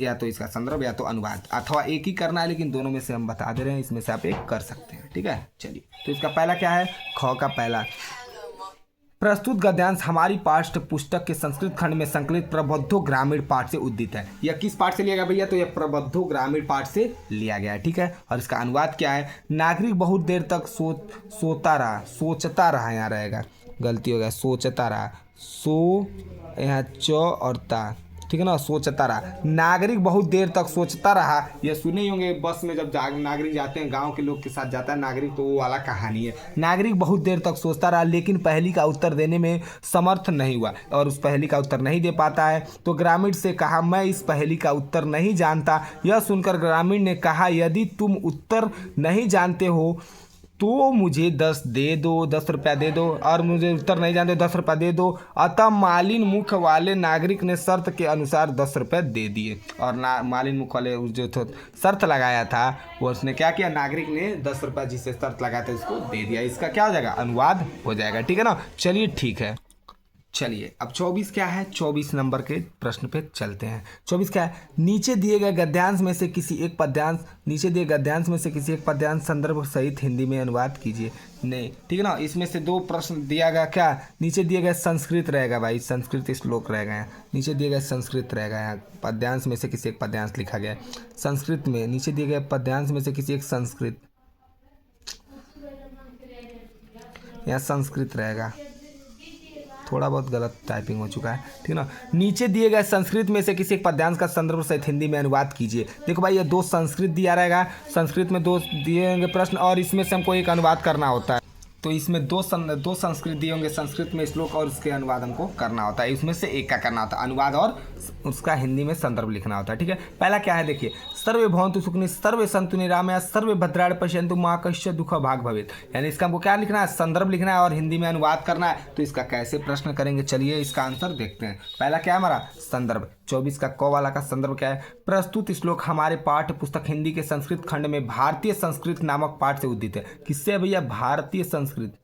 या तो इसका संदर्भ या तो अनुवाद, अथवा एक ही करना है, लेकिन दोनों में से हम बता दे रहे हैं, इसमें से आप एक कर सकते हैं। ठीक है, चलिए, तो इसका पहला क्या है, ख का पहला, प्रस्तुत गद्यांश हमारी पाठ्य पुस्तक के संस्कृत खंड में संकलित प्रबद्धो ग्रामीण पाठ से उद्धित है। यह किस पाठ से लिया गया भैया, तो यह प्रबद्धो ग्रामीण पाठ से लिया गया है। ठीक है, और इसका अनुवाद क्या है, नागरिक बहुत देर तक सोचता रहा, यहाँ रहेगा, गलती हो गया, सोचता रहा, सो यहाँ च और ता, ठीक है ना, सोचता रहा। नागरिक बहुत देर तक सोचता रहा, ये सुने ही होंगे बस में जब नागरिक जाते हैं, गांव के लोग के साथ जाता है नागरिक, तो वो वाला कहानी है। नागरिक बहुत देर तक सोचता रहा लेकिन पहेली का उत्तर देने में समर्थ नहीं हुआ और उस पहेली का उत्तर नहीं दे पाता है। तो ग्रामीण से कहा, मैं इस पहेली का उत्तर नहीं जानता। यह सुनकर ग्रामीण ने कहा, यदि तुम उत्तर नहीं जानते हो तो मुझे 10 दे दो, 10 रुपया दे दो, और मुझे उत्तर नहीं जानते 10 रुपया दे दो। अतः मालिन मुख वाले नागरिक ने शर्त के अनुसार 10 रुपये दे दिए। और मालिन मुख वाले जो शर्त लगाया था वो उसने क्या किया, नागरिक ने 10 रुपया जिससे शर्त लगाया था इसको दे दिया। इसका क्या हो जाएगा, अनुवाद हो जाएगा। ठीक है ना, चलिए ठीक है। चलिए अब 24 क्या है, 24 नंबर के प्रश्न पे चलते हैं। 24 क्या है, नीचे दिए गए गद्यांश में से किसी एक पद्यांश संदर्भ सहित हिंदी में अनुवाद कीजिए। नहीं, ठीक है ना, इसमें से 2 प्रश्न दिया गया। क्या नीचे दिए गए संस्कृत रहेगा भाई, संस्कृत श्लोक रहेगा यहाँ, नीचे दिए गए संस्कृत रहेगा। यहाँ पद्यांश में से किसी एक पद्यांश लिखा गया संस्कृत में, नीचे दिए गए पद्यांश में से किसी एक संस्कृत, यहाँ संस्कृत रहेगा। थोड़ा बहुत गलत टाइपिंग हो चुका है, ठीक है ना। नीचे दिए गए संस्कृत में से किसी एक पद्यांश का संदर्भ सहित हिंदी में अनुवाद कीजिए। देखो भाई, ये 2 संस्कृत दिया रहेगा, संस्कृत में 2 दिए होंगे प्रश्न और इसमें से हमको एक अनुवाद करना होता है। तो इसमें 2 संस्कृत दिए होंगे, संस्कृत में श्लोक और उसके अनुवाद हमको करना होता है। इसमें से एक का करना होता है अनुवाद और उसका हिंदी में संदर्भ लिखना होता है। ठीक है, पहला क्या है देखिए, सर्वे भवन्तु सुखिनः सर्वे सन्तु निरामया सर्वे भद्राणि पश्यन्तु मा कश्चित् दुःखं भाग् भवेत्। यानी इसका हमको क्या लिखना है, संदर्भ लिखना है और हिंदी में अनुवाद करना है। तो इसका कैसे प्रश्न करेंगे, चलिए इसका आंसर देखते हैं। पहला क्या है हमारा संदर्भ, 24 का क वाला का संदर्भ क्या है, प्रस्तुत श्लोक हमारे पाठ्य पुस्तक हिंदी के संस्कृत खंड में भारतीय संस्कृत नामक पाठ से उद्धित है। किससे है भैया, भारतीय संस्कृत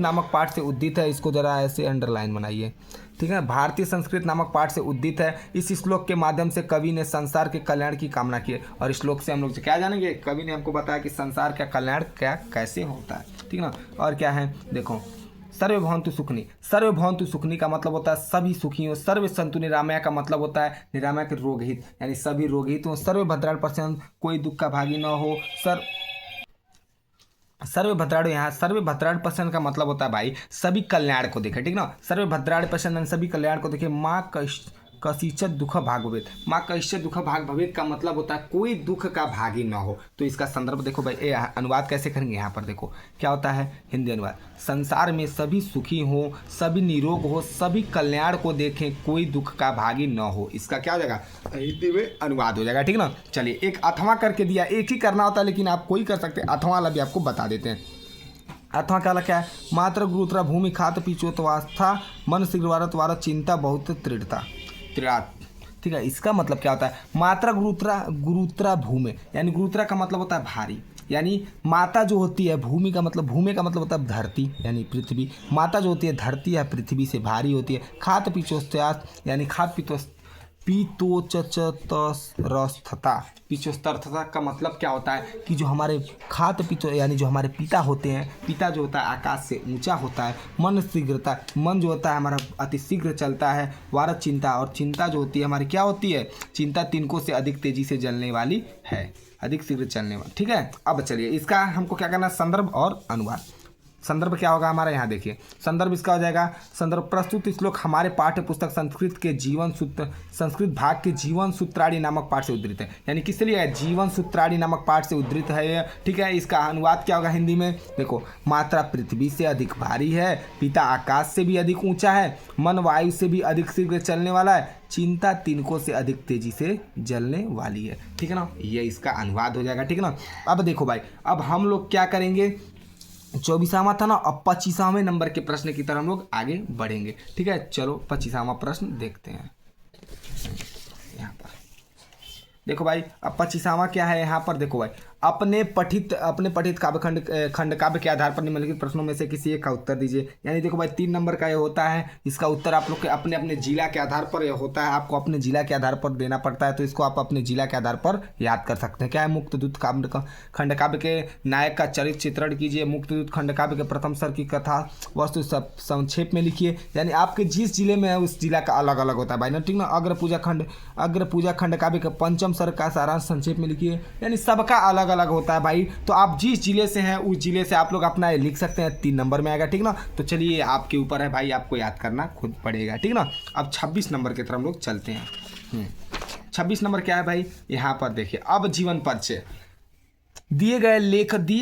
नामक पाठ से उद्धित है। इसको जरा ऐसे अंडरलाइन बनाइए, ठीक है। भारतीय संस्कृत नामक पाठ से उद्धित है। इस श्लोक के माध्यम से कवि ने संसार के कल्याण की कामना की है। और इस श्लोक से हम लोग क्या जानेंगे, कवि ने हमको बताया कि संसार का कल्याण क्या कैसे होता है, ठीक है ना। और क्या है देखो, सर्वे भवन्तु सुखिनः, सर्वे भवन्तु सुखिनः का मतलब होता है सभी सुखी हो। सर्वे सन्तु निरामया का मतलब होता है निरामया के रोगहित, यानी सभी रोगहित हो। सर्वे भद्राणि पश्यन्तु, कोई दुख का भागी न हो। सर्वे भद्राणि, यहाँ सर्वे भद्राणि पश्यन्तु का मतलब होता है भाई सभी कल्याण को देखे, ठीक ना। सर्वे भद्राणि पश्यन्तु सभी कल्याण को देखे। माँ कश्चित् दुःखं भाग् भवेत्, माँ कश्चित् दुःखं भाग् भवेत् का मतलब होता है कोई दुख का भागी न हो। तो इसका संदर्भ देखो भाई, अनुवाद कैसे करेंगे, यहाँ पर देखो क्या होता है हिंदी अनुवाद, संसार में सभी सुखी हो, सभी निरोग हो, सभी कल्याण को देखें, कोई दुख का भागी न हो। इसका क्या हो जाएगा, हिंदी में अनुवाद हो जाएगा, ठीक ना। चलिए एक अथवा करके दिया, एक ही करना होता है लेकिन आप कोई कर सकते हैं, अथवा वाला भी आपको बता देते हैं। अथवा क्या है, मात्र गुरुत्रा भूमि खात पीछोत्वास्था मन शीघ्रवारत वारत चिंता बहुत तृढ़ता, ठीक है। इसका मतलब क्या होता है, मात्रा गुरुत्रा भूमि, यानी गुरुत्रा का मतलब होता है भारी, यानी माता जो होती है, भूमि का मतलब होता है धरती यानी पृथ्वी। माता जो होती है धरती या पृथ्वी से भारी होती है। खात पीछोस्त्यास यानी पीछोस्तरथता का मतलब क्या होता है कि जो हमारे खात पीछो यानी जो हमारे पिता होते हैं, पिता जो होता है आकाश से ऊंचा होता है। मन शीघ्रता, मन जो होता है हमारा अति शीघ्र चलता है। वारत चिंता, और चिंता जो होती है हमारी क्या होती है, चिंता तिनकों से अधिक तेजी से जलने वाली है, अधिक शीघ्र चलने वाली, ठीक है। अब चलिए इसका हमको क्या करना है, संदर्भ और अनुवाद। संदर्भ क्या होगा हमारा, यहाँ देखिए संदर्भ इसका हो जाएगा, संदर्भ प्रस्तुत श्लोक हमारे पाठ्य पुस्तक संस्कृत भाग के जीवन सूत्राणी नामक पाठ से उद्धृत है। यानी किससे लिया है, जीवन सूत्राणी नामक पाठ से उद्धृत है, ठीक है। इसका अनुवाद क्या होगा हिंदी में, देखो मात्रा पृथ्वी से अधिक भारी है, पिता आकाश से भी अधिक ऊंचा है, मन वायु से भी अधिक शीघ्र चलने वाला है, चिंता तिनकों से अधिक तेजी से जलने वाली है, ठीक है ना। ये इसका अनुवाद हो जाएगा, ठीक है ना। अब देखो भाई, अब हम लोग क्या करेंगे, 24वां था ना, अब 25वें नंबर के प्रश्न की तरफ हम लोग आगे बढ़ेंगे, ठीक है। चलो 25वां प्रश्न देखते हैं। यहाँ पर देखो भाई, अब 25वां क्या है, यहाँ पर देखो भाई, अपने पठित खंड काव्य के आधार पर निम्नलिखित प्रश्नों में से किसी एक का उत्तर दीजिए। यानी देखो भाई 3 नंबर का ये होता है, इसका उत्तर आप लोग के अपने अपने जिला के आधार पर यह होता है, आपको अपने जिला के आधार पर देना पड़ता है। तो इसको आप अपने जिला के आधार पर याद कर सकते हैं। क्या है, मुक्तदूत खंड काव्य के नायक का चरित्र चित्रण कीजिए। मुक्तदूत खंड काव्य के प्रथम सर की कथा वस्तु सब संक्षेप में लिखिए। यानी आपके जिस जिले में है उस जिला का अलग अलग होता है भाई ना, ठीक ना। अग्र पूजा खंड काव्य के पंचम सर का सारांश संक्षेप में लिखिए। यानी सबका अलग अलग होता है भाई। तो आप जिस जिले से हैं उस जिले से आप लोग अपना लिख सकते हैं, 3 नंबर में आएगा, ठीक ना। तो चलिए आपके ऊपर है भाई, आपको याद करना खुद पड़ेगा, ठीक ना। अब 26 नंबर की तरफ हम लोग चलते हैं। 26 नंबर क्या है भाई, यहाँ पर देखिए, अब जीवन परिचय। दिए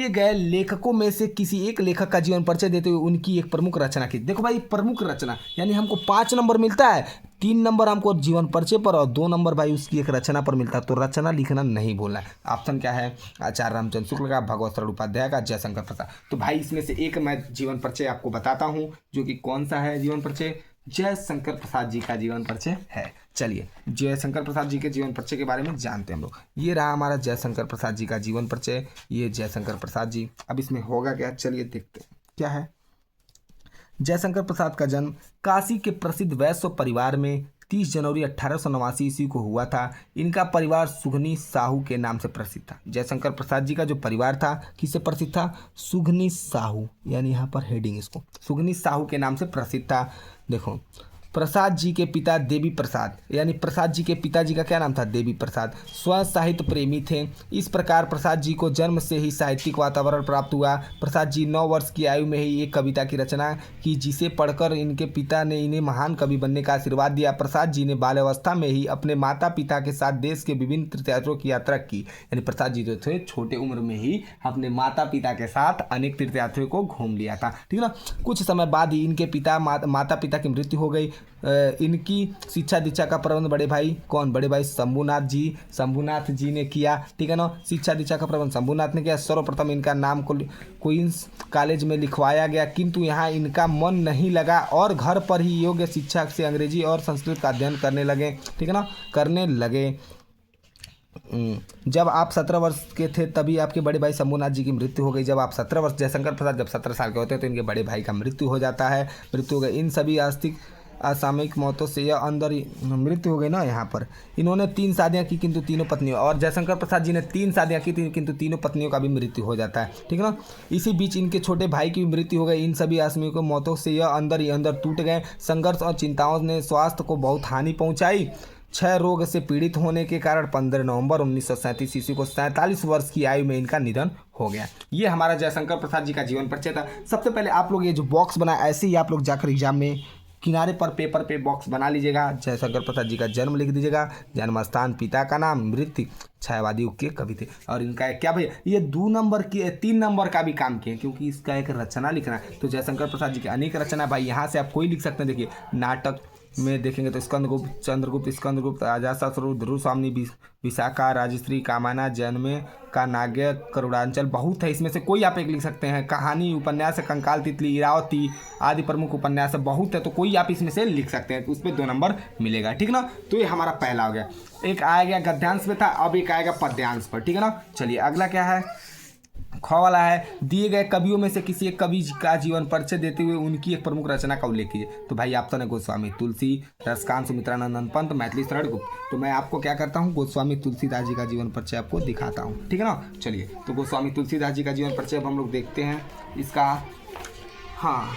गए लेखकों में से किसी एक लेखक का जीवन परिचय देते हुए उनकी एक प्रमुख रचना की। देखो भाई, प्रमुख रचना यानी हमको 5 नंबर मिलता है, 3 नंबर हमको जीवन परिचय पर और 2 नंबर भाई उसकी एक रचना पर मिलता है। तो रचना लिखना नहीं बोलना है। ऑप्शन क्या है, आचार्य रामचंद्र शुक्ल का, भगवत शरण उपाध्याय का, जयशंकर प्रसाद। तो भाई इसमें से एक मैं जीवन परिचय आपको बताता हूँ, जो कि कौन सा है जीवन परिचय, जयशंकर प्रसाद जी का जीवन परिचय है। चलिए जयशंकर प्रसाद जी के जीवन परिचय के बारे में जानते हैं हम लोग। ये रहा हमारा जयशंकर प्रसाद जी का जीवन परिचय, ये जयशंकर प्रसाद जी। अब इसमें होगा क्या, चलिए देखते हैं क्या है। जयशंकर प्रसाद का जन्म काशी के प्रसिद्ध वैश्य परिवार में 30 जनवरी 1889 ईस्वी को हुआ था। इनका परिवार सुघनी साहू के नाम से प्रसिद्ध था। जयशंकर प्रसाद जी का जो परिवार था किससे प्रसिद्ध था, सुघनी साहू, यानी यहाँ पर हेडिंग इसको, सुघनी साहू के नाम से प्रसिद्ध था। देखो, प्रसाद जी के पिता देवी प्रसाद, यानी प्रसाद जी के पिताजी का क्या नाम था, देवी प्रसाद, स्वयं साहित्य प्रेमी थे। इस प्रकार प्रसाद जी को जन्म से ही साहित्यिक वातावरण प्राप्त हुआ। प्रसाद जी 9 वर्ष की आयु में ही एक कविता की रचना की, जिसे पढ़कर इनके पिता ने इन्हें महान कवि बनने का आशीर्वाद दिया। प्रसाद जी ने बाल्यावस्था में ही अपने माता पिता के साथ देश के विभिन्न तीर्थयात्रों की यात्रा की, यानी प्रसाद जी जो थे छोटे उम्र में ही अपने माता पिता के साथ अनेक तीर्थयात्रियों को घूम लिया था, ठीक ना। कुछ समय बाद ही इनके माता पिता की मृत्यु हो गई। इनकी शिक्षा दीक्षा का प्रबंध बड़े भाई कौन, बड़े भाई शंभुनाथ जी ने किया, ठीक है ना। शिक्षा दीक्षा का प्रबंध शंभुनाथ ने किया। सर्वप्रथम इनका नाम क्वींस कॉलेज में लिखवाया गया, किंतु यहाँ इनका मन नहीं लगा और घर पर ही योग्य शिक्षा से अंग्रेजी और संस्कृत का अध्ययन करने लगे, ठीक है ना, करने लगे। जब आप 17 वर्ष के थे तभी आपके बड़े भाई शंभुनाथ जी की मृत्यु हो गई। जब आप 17 वर्ष, जयशंकर प्रसाद जब 17 साल के होते हैं तो इनके बड़े भाई का मृत्यु हो जाता है, मृत्यु हो गई। इन सभी असामयिक मौतों से यह अंदर मृत्यु हो गई ना। यहाँ पर इन्होंने 3 शादियाँ की किंतु तीनों पत्नियों, और जयशंकर प्रसाद जी ने 3 शादियाँ की थी किंतु तीनों पत्नियों का भी मृत्यु हो जाता है, ठीक है ना। इसी बीच इनके छोटे भाई की भी मृत्यु हो गई। इन सभी असामयिक मौतों से यह अंदर ही अंदर टूट गए। संघर्ष और चिंताओं ने स्वास्थ्य को बहुत हानि पहुँचाई। 6 रोग से पीड़ित होने के कारण 15 नवंबर 1937 ईस्वी को 47 वर्ष की आयु में इनका निधन हो गया। ये हमारा जयशंकर प्रसाद जी का जीवन परिचय था। सबसे पहले आप लोग ये जो बॉक्स बनाए, ऐसे ही आप लोग जाकर एग्जाम में किनारे पर पेपर पे बॉक्स बना लीजिएगा। जयशंकर प्रसाद जी का जन्म लिख दीजिएगा, जन्म स्थान, पिता का नाम, मृत्यु, छायावादी के कवि थे। और इनका क्या भैया, ये 2 नंबर की 3 नंबर का भी काम किए, क्योंकि इसका एक रचना लिखना है। तो जयशंकर प्रसाद जी की अनेक रचना भाई, यहाँ से आप कोई लिख सकते हैं। देखिए नाटक में देखेंगे तो स्कंदगुप्त, चंद्रगुप्त, स्कंदगुप्त, अजातशत्रु, ध्रुवस्वामिनी, विशाखा, राजश्री, कामायना, जन्मे का नाग्य, करुणांचल, बहुत है। इसमें से कोई आप एक लिख सकते हैं। कहानी, उपन्यास, कंकाल, तितली, इरावती आदि प्रमुख उपन्यास बहुत है, तो कोई आप इसमें से लिख सकते हैं, उस पर 2 नंबर मिलेगा, ठीक ना। तो ये हमारा पहला हो गया। एक आ गया गद्यांश में था, अब एक आएगा पद्यांश पर, ठीक है ना। चलिए अगला क्या है, ख वाला है, दिए गए कवियों में से किसी एक कवि का जीवन परिचय देते हुए उनकी एक प्रमुख रचना का उल्लेख कीजिए। तो भाई ऑप्शन है गोस्वामी तुलसी, रसकांत, सुमित्रानंद पंत, मैथिली शरण गुप्त। तो मैं आपको क्या करता हूँ, गोस्वामी तुलसीदास जी का जीवन परिचय आपको दिखाता हूँ, ठीक है ना। चलिए तो गोस्वामी तुलसीदास जी का जीवन परिचय अब हम लोग देखते हैं इसका। हाँ,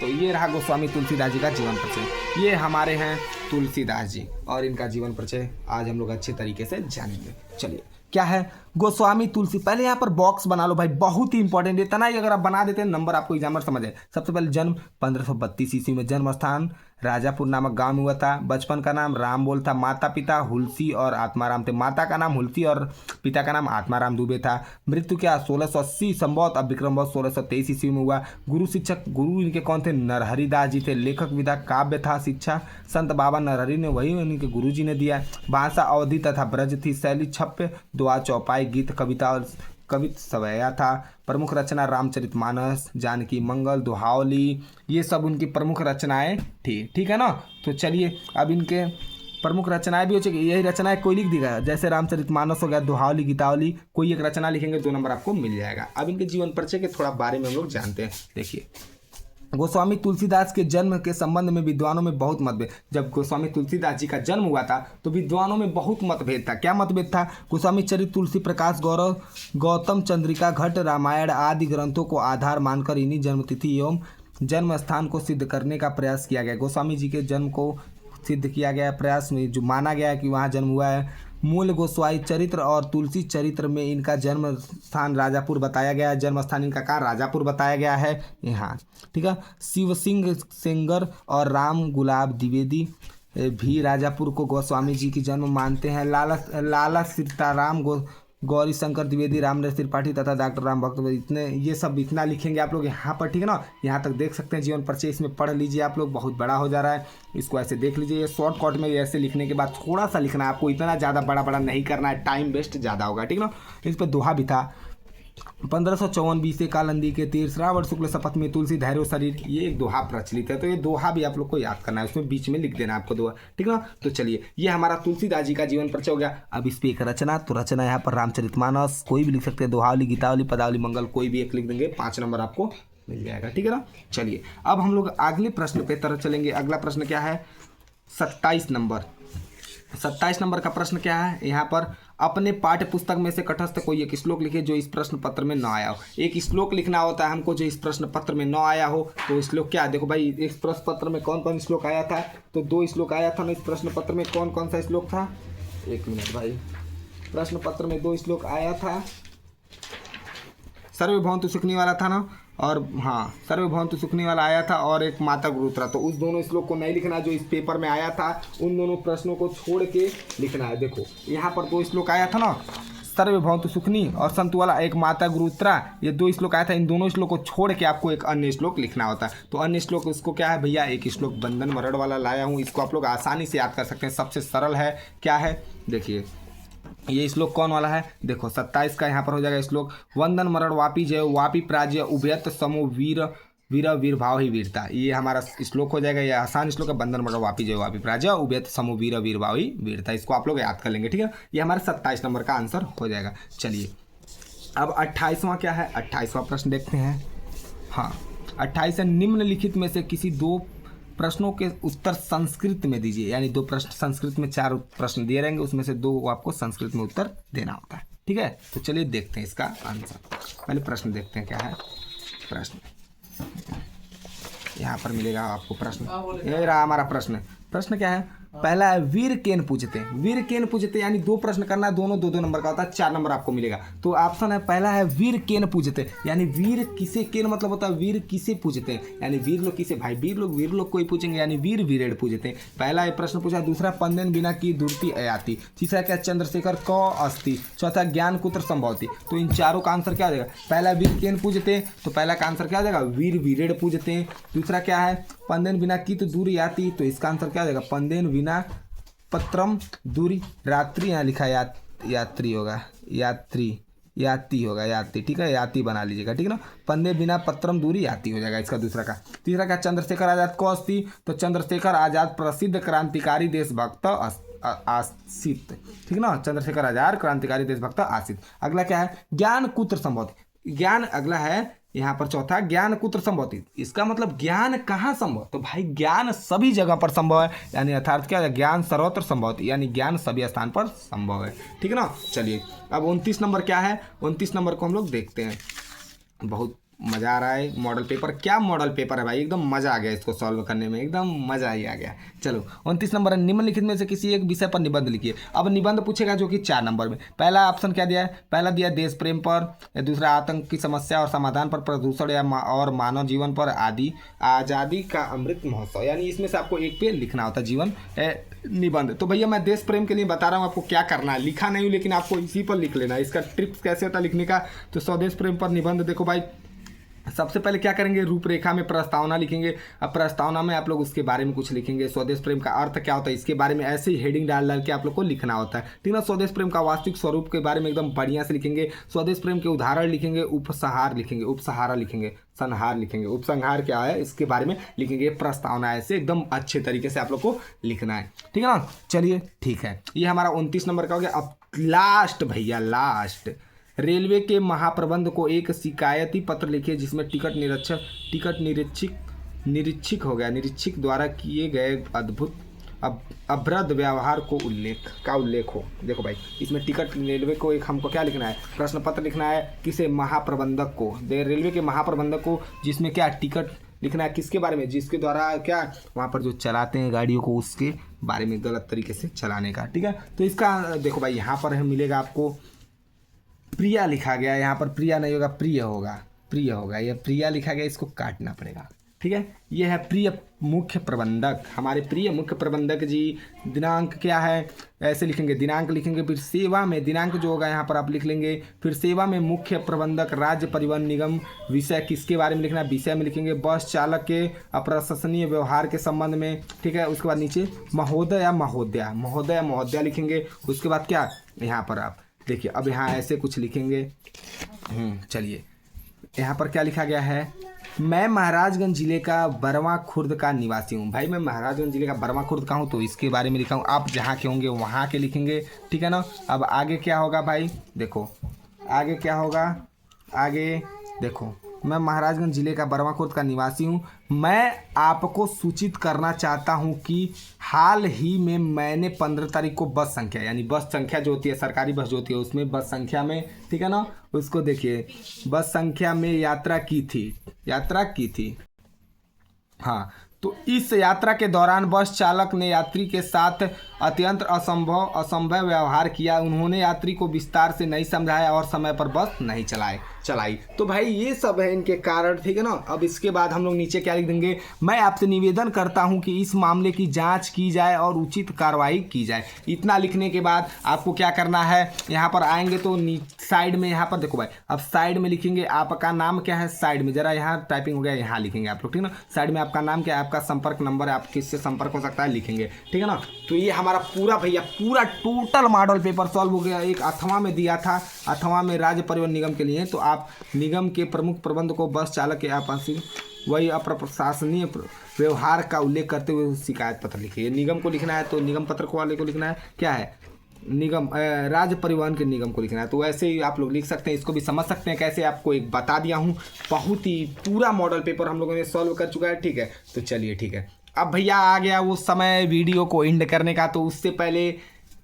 तो ये रहा गोस्वामी तुलसीदास जी का जीवन परिचय। ये हमारे हैं तुलसीदास जी और इनका जीवन परिचय आज हम लोग अच्छे तरीके से जानेंगे। चलिए क्या है, गोस्वामी तुलसी। पहले यहाँ पर बॉक्स बना लो भाई, बहुत ही इंपॉर्टेंट है। इतना ही अगर आप बना देते हैं नंबर आपको एग्जामर समझ है। सबसे पहले जन्म 1532 ईस्वी में, जन्म स्थान राजापुर नामक गांव में हुआ था। बचपन का नाम राम बोल था। माता पिता हुलसी और आत्माराम थे। माता का नाम हुलसी और पिता का नाम आत्माराम दुबे था। मृत्यु क्या 1680 संवत अब विक्रम 1623 ईस्वी में हुआ। गुरु शिक्षक, गुरु इनके कौन थे, नरहरि दास जी थे। लेखक विधा काव्य था। शिक्षा संत बाबा नरहरि ने, वही इनके गुरु जी ने दिया। भाषा अवधि तथा ब्रज थी। शैली छप्य, दुआ, चौपाई, गीत, कविता और कवित सवैया था। प्रमुख रचना रामचरितमानस, जानकी मंगल, दोहावली, ये सब उनकी प्रमुख रचनाएं थी, ठीक है ना। तो चलिए अब इनके प्रमुख रचनाएं भी हो चुकी, यही रचनाएं कोई लिख देगा, जैसे रामचरितमानस हो गया, दोहावली, गीतावली, कोई एक रचना लिखेंगे 2 नंबर आपको मिल जाएगा। अब इनके जीवन परिचय के थोड़ा बारे में हम लोग जानते हैं। देखिए गोस्वामी तुलसीदास के जन्म के संबंध में विद्वानों में बहुत मतभेद। जब गोस्वामी तुलसीदास जी का जन्म हुआ था तो विद्वानों में बहुत मतभेद था। क्या मतभेद था, गोस्वामी चरित, तुलसी प्रकाश, गौरव, गौतम चंद्रिका, घट, रामायण आदि ग्रंथों को आधार मानकर इन्हीं जन्मतिथि एवं जन्म स्थान को सिद्ध करने का प्रयास किया गया। गोस्वामी जी के जन्म को सिद्ध किया गया प्रयास में जो माना गया है कि वहाँ जन्म हुआ है। मूल गोस्वाई चरित्र और तुलसी चरित्र में इनका जन्म स्थान राजापुर बताया गया है। जन्म स्थान इनका कहाँ, राजापुर बताया गया है यहाँ, ठीक है। शिव सिंह सेंगर और राम गुलाब द्विवेदी भी राजापुर को गोस्वामी जी की जन्म मानते हैं। लाला सीताराम गौरी शंकर द्विवेदी, रामनरेश त्रिपाठी तथा डॉक्टर राम भक्त, इतने ये सब इतना लिखेंगे आप लोग यहाँ पर, ठीक है ना। यहाँ तक देख सकते हैं जीवन परिचय, इसमें पढ़ लीजिए आप लोग, बहुत बड़ा हो जा रहा है, इसको ऐसे देख लीजिए। ये शॉर्टकट में ऐसे लिखने के बाद थोड़ा सा लिखना है आपको, इतना ज़्यादा बड़ा बड़ा नहीं करना है, टाइम वेस्ट ज़्यादा होगा, ठीक ना। इस पर दोहा भी था। 1554 बीसे कालंदी के तीर श्रावण शुक्ल शपथ में तुलसी धैर्य शरीर, ये एक दोहा प्रचलित है। तो ये दोहा भी आप लोग को याद करना है, उसमें बीच में लिख देना आपको दोहा, ठीक ना। तो चलिए, ये हमारा तुलसीदास जी का जीवन परिचय हो गया। अब इस पे एक रचना, तो रचना यहाँ पर रामचरितमानस, कोई भी लिख सकते हैं, दोहावली, गीतावली, पदावली, मंगल, कोई भी एक लिख देंगे, 5 नंबर आपको मिल जाएगा, ठीक है ना। चलिए अब हम लोग अगले प्रश्न पे तरफ चलेंगे। अगला प्रश्न क्या है, 27 नंबर। 27 नंबर का प्रश्न क्या है, यहाँ पर अपने पाठ्य पुस्तक में से तटस्थ कोई एक श्लोक लिखिए जो इस प्रश्न पत्र में न आया हो। एक श्लोक लिखना होता है हमको जो इस प्रश्न पत्र में न आया हो। तो श्लोक क्या है, देखो भाई, इस प्रश्न पत्र में कौन कौन श्लोक आया था, तो 2 श्लोक आया था ना इस प्रश्न पत्र में। कौन कौन सा श्लोक था, 1 मिनट भाई, प्रश्न पत्र में 2 श्लोक आया था। सर्वभौंतु सुखनी वाला था ना, और हाँ, सर्वभौंतु सुखनी वाला आया था, और एक माता गुरुत्रा। तो उस दोनों श्लोक को नहीं लिखना जो इस पेपर में आया था, उन दोनों प्रश्नों को छोड़ के लिखना है। देखो यहाँ पर 2 श्लोक आया था ना, सर्वभौंतु सुखनी और संतु वाला, एक माता गुरुत्रा, ये 2 श्लोक आया था। इन दोनों श्लोक को छोड़ के आपको एक अन्य श्लोक लिखना होता है। तो अन्य श्लोक उसको क्या है भैया, एक श्लोक बंधन मरण वाला लाया हूँ, इसको आप लोग आसानी से याद कर सकते हैं, सबसे सरल है। क्या है, देखिए ये श्लोक कौन वाला है, देखो 27 का यहाँ पर हो जाएगा श्लोक, वंदन मरण वापी जय वापी प्राज्य उभयत समो वीर वीर भाव ही वीरता। ये हमारा श्लोक हो जाएगा, ये आसान श्लोक है, बंधन मरण वापी जय वापी प्राज्य उभयत समो वीर भाव ही वीरता। इसको आप लोग याद कर लेंगे, ठीक है। ये हमारे 27 नंबर का आंसर हो जाएगा। चलिए अब 28वां क्या है, 28वां प्रश्न देखते हैं। हाँ, 28 निम्नलिखित में से किसी 2 प्रश्नों के उत्तर संस्कृत में दीजिए। यानी 2 प्रश्न संस्कृत में, 4 प्रश्न दिए रहेंगे, उसमें से 2 आपको संस्कृत में उत्तर देना होता है, ठीक है। तो चलिए देखते हैं इसका आंसर। पहले प्रश्न देखते हैं क्या है प्रश्न। यहाँ पर मिलेगा आपको प्रश्न, ये रहा हमारा प्रश्न। प्रश्न क्या है, पहला है वीर केन पूछते हैं। वीर केन पूछते यानी 2 प्रश्न करना, दोनों 2-2 नंबर का होता है, 4 नंबर आपको मिलेगा। तो ऑप्शन है पहला है वीर केन पूछते, यानी वीर किसे, केन मतलब होता है वीर किसे पूछते हैं, यानी वीर लोग किसे, भाई वीर लोग कोई पूछेंगे, यानी वीर वीरेड पूछते हैं। पहला ये प्रश्न पूछा। दूसरा पंदेन बिना की दुर्ति अयाति। तीसरा क्या, चंद्रशेखर क अस्ति। चौथा ज्ञान कुत्र संभवती। तो इन चारों का आंसर क्या हो जाएगा, पहला वीर केन पूछते हैं, तो पहला का आंसर क्या हो जाएगा, वीर वीरेड पूछते हैं। दूसरा क्या है, पंदेन बिना की तो दूर याति, तो इसका आंसर क्या हो जाएगा, पंदेन बिना पत्रम दूरी रात्रि, यहाँ लिखा यात्री होगा, याती होगा, याती, ठीक है, याती बना लीजिएगा, ठीक है ना। पंदे बिना पत्रम दूरी याती हो जाएगा इसका दूसरा का। तीसरा क्या, चंद्रशेखर आजाद को अस्ति, तो चंद्रशेखर आजाद प्रसिद्ध क्रांतिकारी देशभक्त आसित, ठीक ना, चंद्रशेखर आजाद क्रांतिकारी देशभक्त आसित। अगला क्या है, ज्ञान कुत्र संभवती। ज्ञान अगला है यहाँ पर चौथा, ज्ञान कुत्र संभवती। इसका मतलब ज्ञान कहाँ संभव, तो भाई ज्ञान सभी जगह पर संभव है, यानी अर्थात क्या है, ज्ञान सर्वत्र संभवती, यानी ज्ञान सभी स्थान पर संभव है, ठीक है ना। चलिए अब 29 नंबर क्या है, 29 नंबर को हम लोग देखते हैं। बहुत मज़ा आ रहा है, मॉडल पेपर, क्या मॉडल पेपर है भाई, एकदम मज़ा आ गया इसको सॉल्व करने में, एकदम मज़ा ही आ गया। चलो 29 नंबर है, निम्नलिखित में से किसी एक विषय पर निबंध लिखिए। अब निबंध पूछेगा जो कि 4 नंबर में। पहला ऑप्शन क्या दिया है, पहला दिया देश प्रेम पर, दूसरा आतंक की समस्या और समाधान पर, प्रदूषण या और मानव जीवन पर, आदि आज़ादी का अमृत महोत्सव। यानी इसमें से आपको एक पे लिखना होता है जीवन निबंध। तो भैया मैं देश प्रेम के लिए बता रहा हूँ आपको क्या करना है, लिखा नहीं हूँ लेकिन आपको इसी पर लिख लेना है। इसका ट्रिक्स कैसे होता है लिखने का, तो स्वदेश प्रेम पर निबंध देखो भाई, सबसे पहले क्या करेंगे, रूपरेखा में प्रस्तावना लिखेंगे। अब प्रस्तावना में आप लोग उसके बारे में कुछ लिखेंगे, स्वदेश प्रेम का अर्थ क्या होता है इसके बारे में ऐसे ही हेडिंग डाल के आप लोग को लिखना होता है, ठीक ना। स्वदेश प्रेम का वास्तविक स्वरूप के बारे में एकदम बढ़िया से लिखेंगे। स्वदेश प्रेम के उदाहरण लिखेंगे, उपसहार लिखेंगे, उपसहारा लिखेंगे, संहार लिखेंगे, उपसंहार क्या है इसके बारे में लिखेंगे। प्रस्तावना ऐसे एकदम अच्छे तरीके से आप लोग को लिखना है, ठीक है ना। चलिए ठीक है, ये हमारा 29 नंबर का हो गया। अब लास्ट भैया, लास्ट, रेलवे के महाप्रबंधक को एक शिकायती पत्र लिखिए जिसमें टिकट निरीक्षक द्वारा किए गए अद्भुत अभ्रद व्यवहार को उल्लेख हो। देखो भाई, इसमें टिकट, रेलवे को एक हमको क्या लिखना है, प्रश्न पत्र लिखना है, किसे, महाप्रबंधक को, रेलवे के महाप्रबंधक को, जिसमें क्या टिकट लिखना है किसके बारे में, जिसके द्वारा क्या वहाँ पर जो चलाते हैं गाड़ियों को उसके बारे में गलत तरीके से चलाने का। ठीक है, तो इसका देखो भाई यहाँ पर मिलेगा आपको प्रिया लिखा गया, यहाँ पर प्रिया नहीं होगा प्रिय होगा, प्रिय होगा, ये प्रिया लिखा गया, इसको काटना पड़ेगा। ठीक है, ये है प्रिय मुख्य प्रबंधक, हमारे प्रिय मुख्य प्रबंधक जी। दिनांक क्या है, ऐसे लिखेंगे, दिनांक लिखेंगे, फिर सेवा में दिनांक जो होगा यहाँ पर आप लिख लेंगे, फिर सेवा में मुख्य प्रबंधक राज्य परिवहन निगम, विषय किसके बारे में लिखना है, विषय में लिखेंगे बस चालक के अप्रशंसनीय व्यवहार के संबंध में। ठीक है, उसके बाद नीचे महोदय या महोदया, महोदय या महोदया लिखेंगे। उसके बाद क्या यहाँ पर आप देखिए, अब यहाँ ऐसे कुछ लिखेंगे। चलिए यहाँ पर क्या लिखा गया है, मैं महाराजगंज जिले का बरवा खुर्द का निवासी हूँ। भाई मैं महाराजगंज जिले का बरवा खुर्द का हूँ तो इसके बारे में लिखा हूँ, आप जहाँ के होंगे वहाँ के लिखेंगे। ठीक है ना। अब आगे क्या होगा भाई, देखो आगे क्या होगा, आगे देखो, मैं महाराजगंज जिले का बरवा खुर्द का निवासी हूँ। मैं आपको सूचित करना चाहता हूँ कि हाल ही में मैंने 15 तारीख को बस संख्या, यानी बस संख्या जो होती है सरकारी बस जो होती है उसमें बस संख्या में, ठीक है ना, उसको देखिए बस संख्या में यात्रा की थी। हाँ, तो इस यात्रा के दौरान बस चालक ने यात्री के साथ अत्यंत असंभव व्यवहार किया। उन्होंने यात्री को विस्तार से नहीं समझाया और समय पर बस नहीं चलाई। तो भाई ये सब है इनके कारण। ठीक है ना। अब इसके बाद हम लोग नीचे क्या लिख देंगे, मैं आपसे निवेदन करता हूं कि इस मामले की जांच की जाए और उचित कार्रवाई की जाए। इतना लिखने के बाद आपको क्या करना है, यहाँ पर आएंगे तो साइड में यहाँ पर देखो भाई, अब साइड में लिखेंगे आपका नाम क्या है, साइड में जरा यहाँ टाइपिंग हो गया, यहाँ लिखेंगे आप लोग। ठीक है ना, साइड में आपका नाम क्या है, आपका संपर्क नंबर है, आप किससे संपर्क हो सकता है लिखेंगे। ठीक है ना। तो ये हमारा पूरा भैया पूरा टोटल मॉडल पेपर सॉल्व हो गया। एक अथवा में दिया था, अथवा में राज्य परिवहन निगम के लिए, तो आप निगम के प्रमुख प्रबंध को बस चालक के आपसी वही अप्रशासनीय व्यवहार का उल्लेख करते हुए शिकायत पत्र लिखिए। निगम को लिखना है तो निगम पत्र को वाले को लिखना है, क्या है निगम राज्य परिवहन के निगम को लिखना है। तो ऐसे ही आप लोग लिख सकते हैं, इसको भी समझ सकते हैं कैसे, आपको एक बता दिया हूँ। बहुत ही पूरा मॉडल पेपर हम लोगों ने सॉल्व कर चुका है। ठीक है, तो चलिए ठीक है, अब भैया आ गया वो समय वीडियो को एंड करने का। तो उससे पहले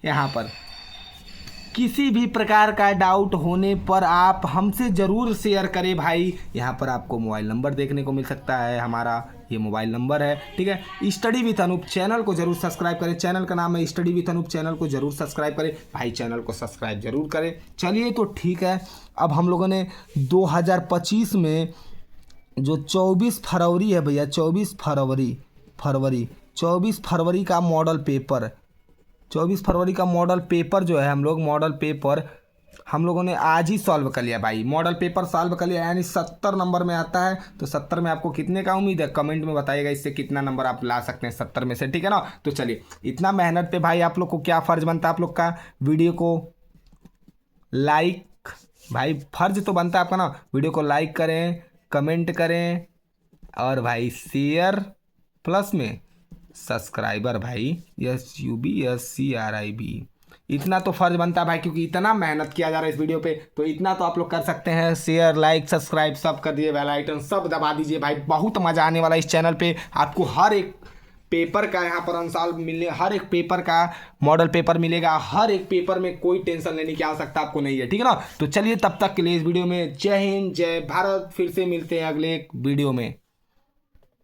यहाँ पर किसी भी प्रकार का डाउट होने पर आप हमसे ज़रूर शेयर करें भाई। यहाँ पर आपको मोबाइल नंबर देखने को मिल सकता है, हमारा ये मोबाइल नंबर है। ठीक है, स्टडी विथ अनूप चैनल को जरूर सब्सक्राइब करें, चैनल का नाम है स्टडी विथ अनूप, चैनल को जरूर सब्सक्राइब करें भाई, चैनल को सब्सक्राइब जरूर करें। चलिए तो ठीक है, अब हम लोगों ने 2025 में जो 24 फरवरी है भैया, 24 फरवरी का मॉडल पेपर, 24 फरवरी का मॉडल पेपर जो है, हम लोग मॉडल पेपर हम लोगों ने आज ही सॉल्व कर लिया भाई। मॉडल पेपर सॉल्व कर लिया, यानी 70 नंबर में आता है। तो 70 में आपको कितने का उम्मीद है, कमेंट में बताइएगा, इससे कितना नंबर आप ला सकते हैं 70 में से। ठीक है ना। तो चलिए, इतना मेहनत पे भाई आप लोग को क्या फ़र्ज बनता है, आप लोग का वीडियो को लाइक, भाई फ़र्ज तो बनता है आपका ना, वीडियो को लाइक करें, कमेंट करें और भाई शेयर, प्लस में सब्सक्राइबर भाई, SUBSCRIB, इतना तो फर्ज बनता है भाई, क्योंकि इतना मेहनत किया जा रहा है इस वीडियो पे। तो इतना तो आप लोग कर सकते हैं, शेयर लाइक सब्सक्राइब सब कर दीजिए, बेल आइकन सब दबा दीजिए भाई। बहुत मज़ा आने वाला है इस चैनल पे। आपको हर एक पेपर का यहाँ पर आंसर मिलने, हर एक पेपर का मॉडल पेपर मिलेगा, हर एक पेपर में कोई टेंशन लेने की आवश्यकता आपको नहीं है। ठीक है ना। तो चलिए तब तक के लिए इस वीडियो में जय हिंद जय भारत, फिर से मिलते हैं अगले एक वीडियो में।